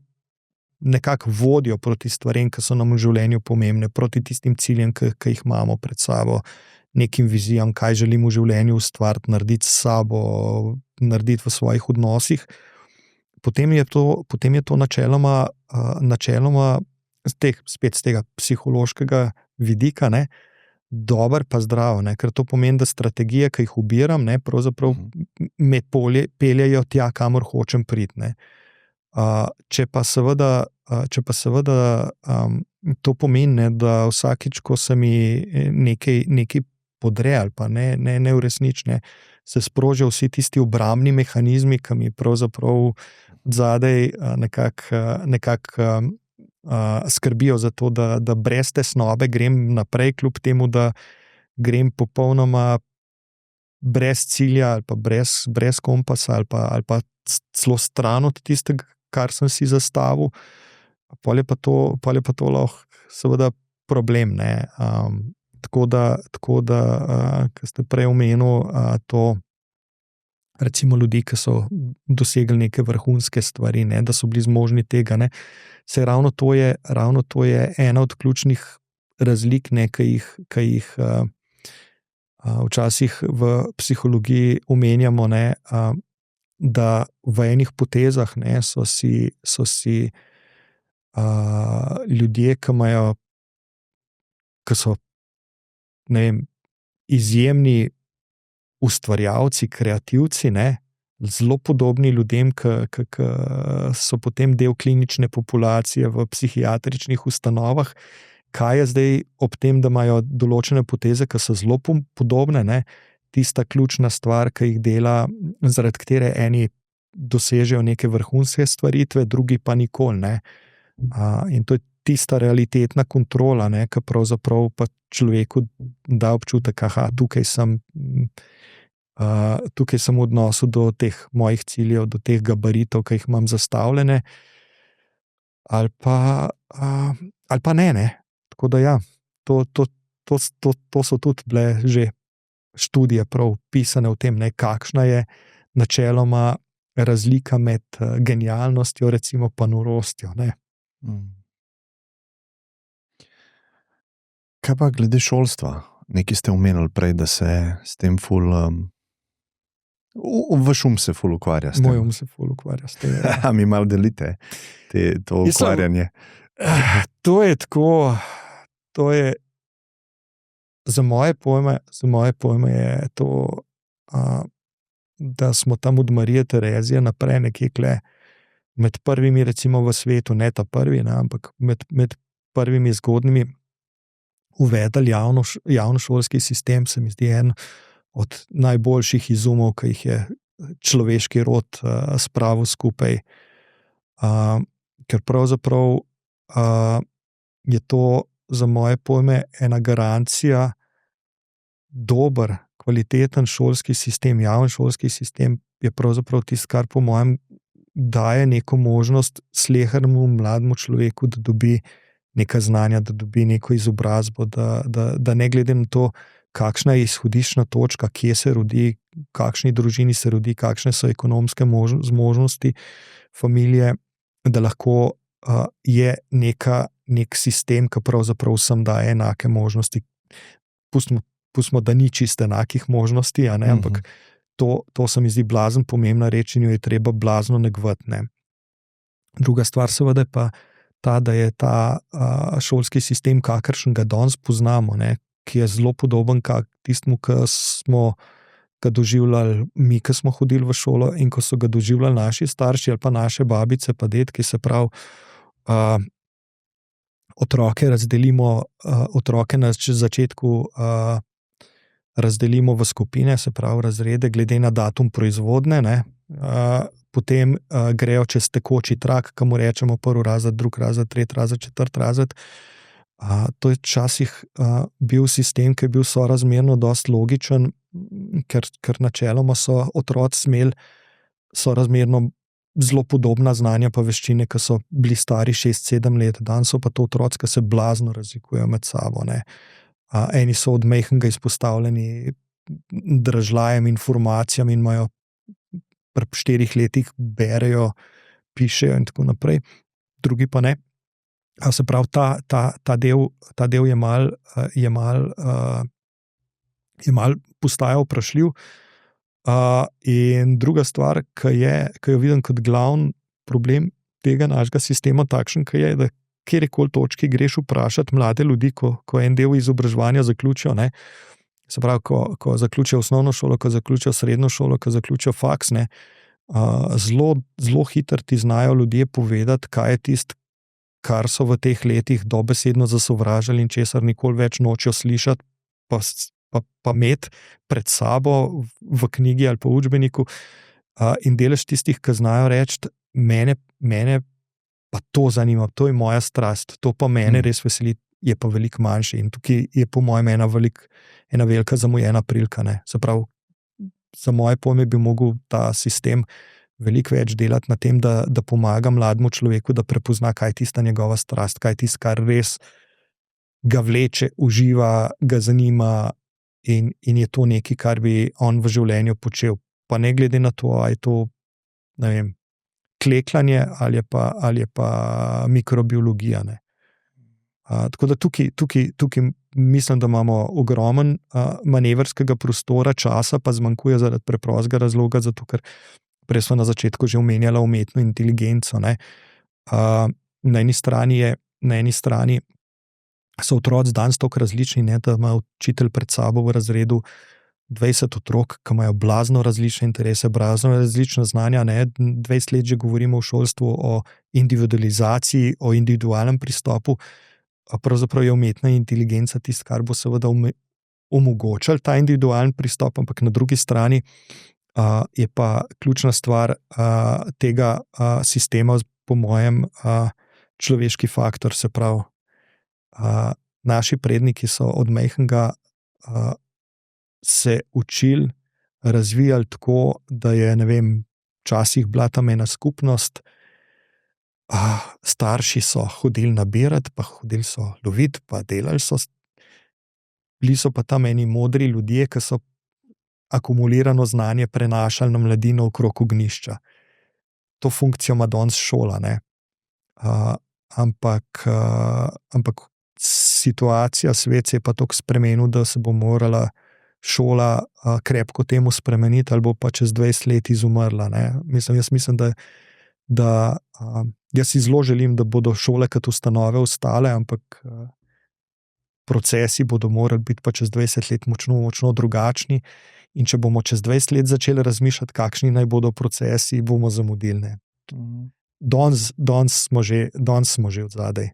nekako vodijo proti stvarem, ki so nam v življenju pomembne, proti tistim ciljem, ki jih imamo pred sabo, nekim vizijam, kaj želimo v življenju ustvariti, narediti s sabo, narediti v svojih odnosih, potem je to načeloma spet z tega psihološkega vidika, ne, dober pa zdrav, ne, ker to pomeni, da strategije, ki jih ubiram, ne, pravzaprav me peljejo tja, kamor hočem priti, ne. Če pa seveda to pomeni, ne, da vsakič, ko se mi nekaj podre ali pa ne uresniči, se sprožijo vsi tisti obrambni mehanizmi, ki mi pravzaprav zadaj nekako skrbijo za to, da brez tesnobe grem naprej, kljub temu, da grem popolnoma brez cilja ali pa brez kompasa ali pa celo stran od tistega, kar sem si zastavil, pol je pa to lahko seveda problem, ne. Tako da, ko ste prej omenil to, recimo ljudi, ki so dosegli neke vrhunske stvari, ne, da so bili zmožni tega, ne. Saj ravno to je ena od ključnih razlik, ne, ki jih včasih v psihologiji omenjamo, ne, da v enih potezah, ne, so si ljudje, ki so, ne vem, izjemni ustvarjalci, kreativci, ne, zelo podobni ljudem, ki so potem del klinične populacije v psihiatričnih ustanovah. Kaj je zdaj ob tem, da imajo določene poteze, ki so zelo podobne, ne, tista ključna stvar, ki jih dela, zaradi katere eni dosežejo neke vrhunske stvaritve, drugi pa nikoli, ne. In to je tista realitetna kontrola, ne, ki pravzaprav pa človeku da občutek, tukaj sem v odnosu do teh mojih ciljev, do teh gabaritov, ki jih imam zastavljene, ali pa ne. Tako da ja, to so tudi bile že študije prav pisane o tem, ne, kakšna je načeloma razlika med genialnostjo, recimo pa norostjo, ne. Kaj pa glede šolstva? Nekaj ste omenili prej, da se s tem ful... Vaš se ful ukvarja s tem. Moj se ful ukvarja s tem. Ja. Mi malo delite to ukvarjanje. To je tako, za moje pojme je to, da smo tam od Marije Terezije naprej nekje kle med prvimi, recimo v svetu, ne ta prvi, ne, ampak med prvimi zgodnimi uvedli javnošolski sistem, se mi zdi en od najboljših izumov, ki jih je človeški rod spravil skupaj. Ker pravzaprav je to za moje pojme ena garancija, dober, kvaliteten šolski sistem, javni šolski sistem je pravzaprav tisto, kar po mojem daje neko možnost slehernemu mlademu človeku, da dobi neka znanja, da dobi neko izobrazbo, da ne glede na to, kakšna je izhodiščna točka, kje se rodi, kakšni družini se rodi, kakšne so ekonomske zmožnosti familije, da lahko je nek sistem, ki pravzaprav vsem daje enake možnosti. Pustimo, da ni čisto enakih možnosti, a ne, ampak to se mi zdi blazno pomembna reč in jo je treba blazno negovati, ne. Druga stvar seveda je pa ta, da je ta šolski sistem, kakršen ga danes poznamo, ne, ki je zelo podoben tistemu, ki smo ga doživljali mi, ki smo hodili v šolo in ko so ga doživljali naši starši ali pa naše babice pa dedki, se pravi, otroke razdelimo, otroke na začetku razdelimo v skupine, se pravi razrede, glede na datum proizvodnje, ne, potem grejo čez tekoči trak, ki mu rečemo prvi razred, drugi razred, tretji razred, četrti razred. To je včasih bil sistem, ki je bil sorazmerno dosti logičen, ker načeloma so otroci smeli sorazmerno zelo podobna znanja pa veščine, ki so bili stari 6-7 let. Danes so pa to otroci, ki se blazno razlikujejo med sabo, ne. Eni so od majhnega izpostavljeni dražljajem, informacijam in imajo pri 4 letih berejo, pišejo in tako naprej, drugi pa ne. Se pravi, ta del je mal postaja vprašljiv. In druga stvar, ki jo vidim kot glavni problem tega našega sistema, takšen, ki je, da kjerkoli točki greš vprašati mlade ljudi, ko en del izobraževanja zaključijo, ne, se pravi, ko zaključijo osnovno šolo, ko zaključijo srednjo šolo, ko zaključijo faks, ne, zelo hitro ti znajo ljudje povedati, kaj je tisto, kar so v teh letih dobesedno zasovražili in česar nikoli več nočejo slišati, pa imeti pred sabo v knjigi ali pa v učbeniku, in delež tistih, ki znajo reči, mene pa to zanima, to je moja strast, to pa mene res veseli, je pa veliko manjši in tukaj je po mojem ena velika zamujena prilika, ne. Se pravi, za moje pojme bi mogel ta sistem veliko več delati na tem, da pomaga mlademu človeku, da prepozna, kaj je tista njegova strast, kaj je tisto, kar res ga vleče, uživa, ga zanima in je to nekaj, kar bi on v življenju počel. Pa ne glede na to, ali je to, ne vem, klekljanje ali je pa mikrobiologija, ne. Tako da tukaj mislim, da imamo ogromen manevrskega prostora, časa pa zmanjkuje zaradi preprostega razloga, zato ker prej smo na začetku že omenjali umetno inteligenco, ne. Na eni strani so otroci danes toliko različni, ne, da ima učitelj pred sabo v razredu 20 otrok, ki imajo blazno različne interese, blazno različna znanja, ne. 20 let že govorimo v šolstvu o individualizaciji, o individualnem pristopu, pravzaprav je umetna inteligenca tisto, kar bo seveda omogočal ta individualen pristop, ampak na drugi strani je pa ključna stvar tega sistema, po mojem, človeški faktor, se pravi, naši predniki so od majhnega se učili, razvijali tako, da je, ne vem, včasih bila tam ena skupnost, starši so hodili nabirati, pa hodili so loviti, pa delali so, bili so pa tam eni modri ljudje, ki so akumulirano znanje prenašali na mladino okrog ognjišča. To funkcijo ima danes šola, ne. Ampak situacija, svet se je pa toliko spremenil, da se bo morala šola krepko temu spremeniti, ali bo pa čez 20 let izumrla, ne. Jaz mislim, da jaz si zelo želim, da bodo šole kot ustanove ostale, ampak procesi bodo morali biti pa čez 20 let močno drugačni in če bomo čez 20 let začeli razmišljati, kakšni naj bodo procesi, bomo zamudili, ne. Danes smo že odzadaj.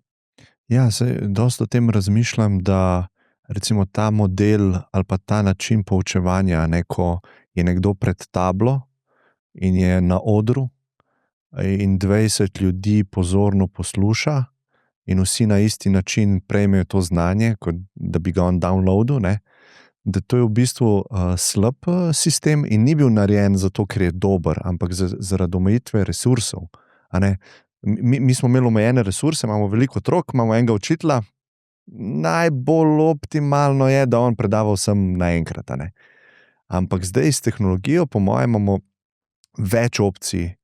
Ja, dosti o tem razmišljam, da recimo ta model ali pa ta način poučevanja, ne, ko je nekdo pred tablo in je na odru in 20 ljudi pozorno posluša in vsi na isti način prejmejo to znanje, kot da bi ga on downloadil, ne, da to je v bistvu slab sistem in ni bil narejen zato, ker je dober, ampak zaradi omejitve resursov. A ne? Mi smo imeli omejene resurse, imamo veliko otrok, imamo enega učitelja, najbolj optimalno je, da on predava vsem naenkrat. A ne? Ampak zdaj s tehnologijo, po mojem, imamo več opcij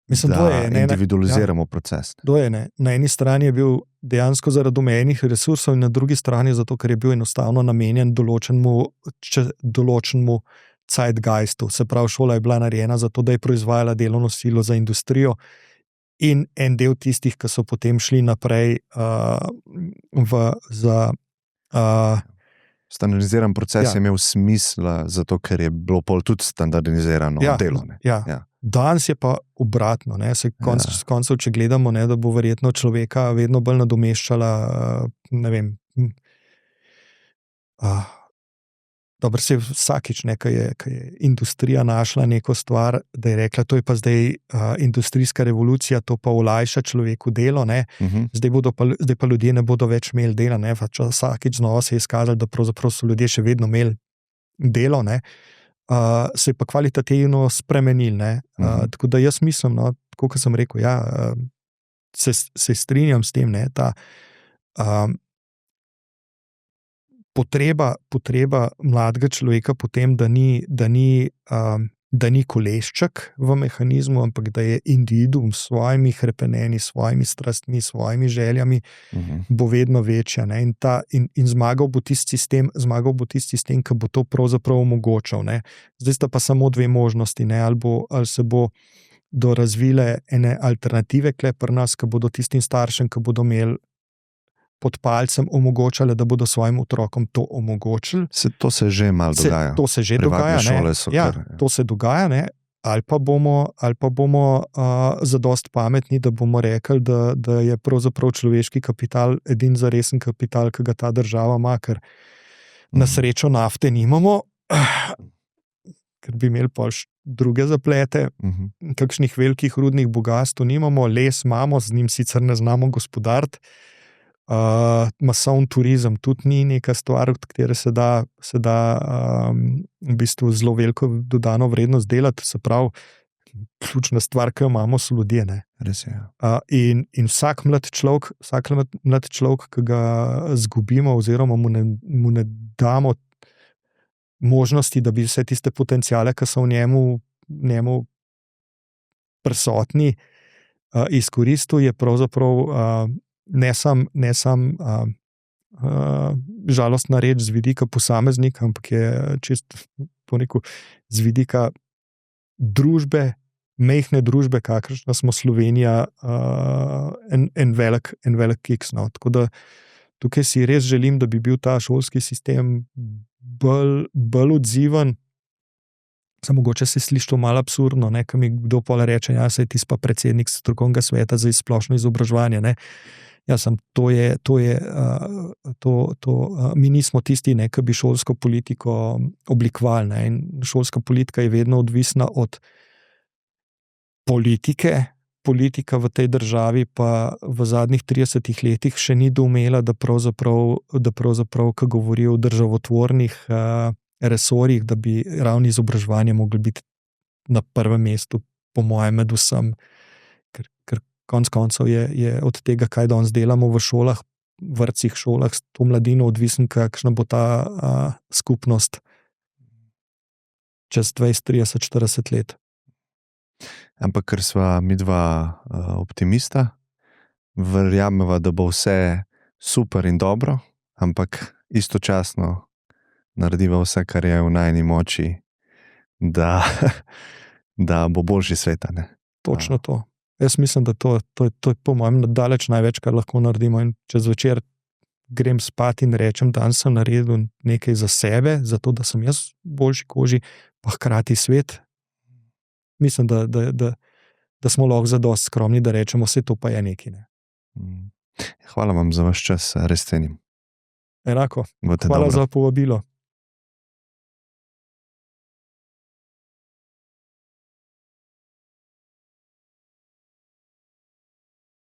Mislim, da individualiziramo proces. Na eni strani je bil dejansko zaradi omejenih resursov in na drugi strani zato, ker je bil enostavno namenjen določenemu zeitgeistu. Se pravi, šola je bila narejena zato, da je proizvajala delovno silo za industrijo in en del tistih, ki so potem šli naprej Standardiziran proces je imel smisla, zato ker je bilo pol tudi standardizirano delo. Danes je pa obratno. Koncev, če gledamo, da bo verjetno človeka vedno bolj nadomeščala, ne vem. Dobro, se vsakič, ko je industrija našla neko stvar, da je rekla, to je pa zdaj industrijska revolucija, to pa olajša človeku delo, zdaj pa ljudje ne bodo več imeli dela, vsakič znova se je izkazalo, da pravzaprav so ljudje še vedno imeli delo, se je pa kvalitativno spremenili. Tako da jaz mislim, tako kot sem rekel, se strinjam s tem, ta potreba mladega človeka potem, da ni kolešček v mehanizmu, ampak da je individuum s svojimi hrepeneni, svojimi strastmi, svojimi željami, bo vedno večja. In zmagal bo tisti sistem, ki bo to pravzaprav omogočal. Zdaj sta pa samo dve možnosti, ali se bo dorazvile ene alternative kle pri nas, ki bodo tistim staršem, ki bodo imeli pod palcem omogočale, da bodo svojim otrokom to omogočili. To se že malo dogaja. To se že dogaja. To se dogaja, ali pa bomo zadost pametni, da bomo rekli, da je pravzaprav človeški kapital edini zaresen kapital, ki ga ta država ima, ker na srečo nafte nimamo, ker bi imeli pa druge zaplete, kakšnih velikih rudnih bogastev nimamo, les imamo, z njim sicer ne znamo gospodariti. Masovni turizem tudi ni neka stvar, od katere se da v bistvu zelo veliko dodano vrednost delati, se pravi, ključna stvar, ki jo imamo, so ljudje. Res je. In vsak mlad človek, ki ga zgubimo oziroma mu ne damo možnosti, da bi vse tiste potencijale, ki so v njemu prisotni, izkoristil, je pravzaprav ne sam žalostna reč z vidika posameznika, ampak je čisto z vidika družbe, mehne družbe, kakršna smo Slovenija, en velik kiks. Tako da tukaj si res želim, da bi bil ta šolski sistem bolj odziven. Samo mogoče se sliši to malo absurdno, ko mi kdo pa reče, saj ti si pa predsednik strokovnega sveta za splošno izobraževanje. Mi nismo tisti, ki bi šolsko politiko oblikovali. In šolska politika je vedno odvisna od politike. Politika v tej državi pa v zadnjih 30 letih še ni doumela, da pravzaprav, ko govori o državotvornih resorjih, da bi ravni izobraževanja mogli biti na prvem mestu, po mojem, med vsem. Ker konec koncev je od tega, kaj danes delamo v šolah, vrtcih, šolah, s to mladino odvisen, kakšna bo ta skupnost čez 20, 30, 40 let. Ampak ker sva midva optimista, verjameva, da bo vse super in dobro, ampak istočasno narediva vse, kar je v najni moči, da bo boljši svet. Točno to. Jaz mislim, da to je po mojem daleč največ, kar lahko naredimo. In čez večer grem spat in rečem, danes sem naredil nekaj za sebe, zato da sem jaz v boljši koži, pa hkrati svet. Mislim, da smo lahko zadosti skromni, da rečemo, vse to pa je nekaj. Hvala vam za vaš čas, res cenim. Enako. Hvala za povabilo.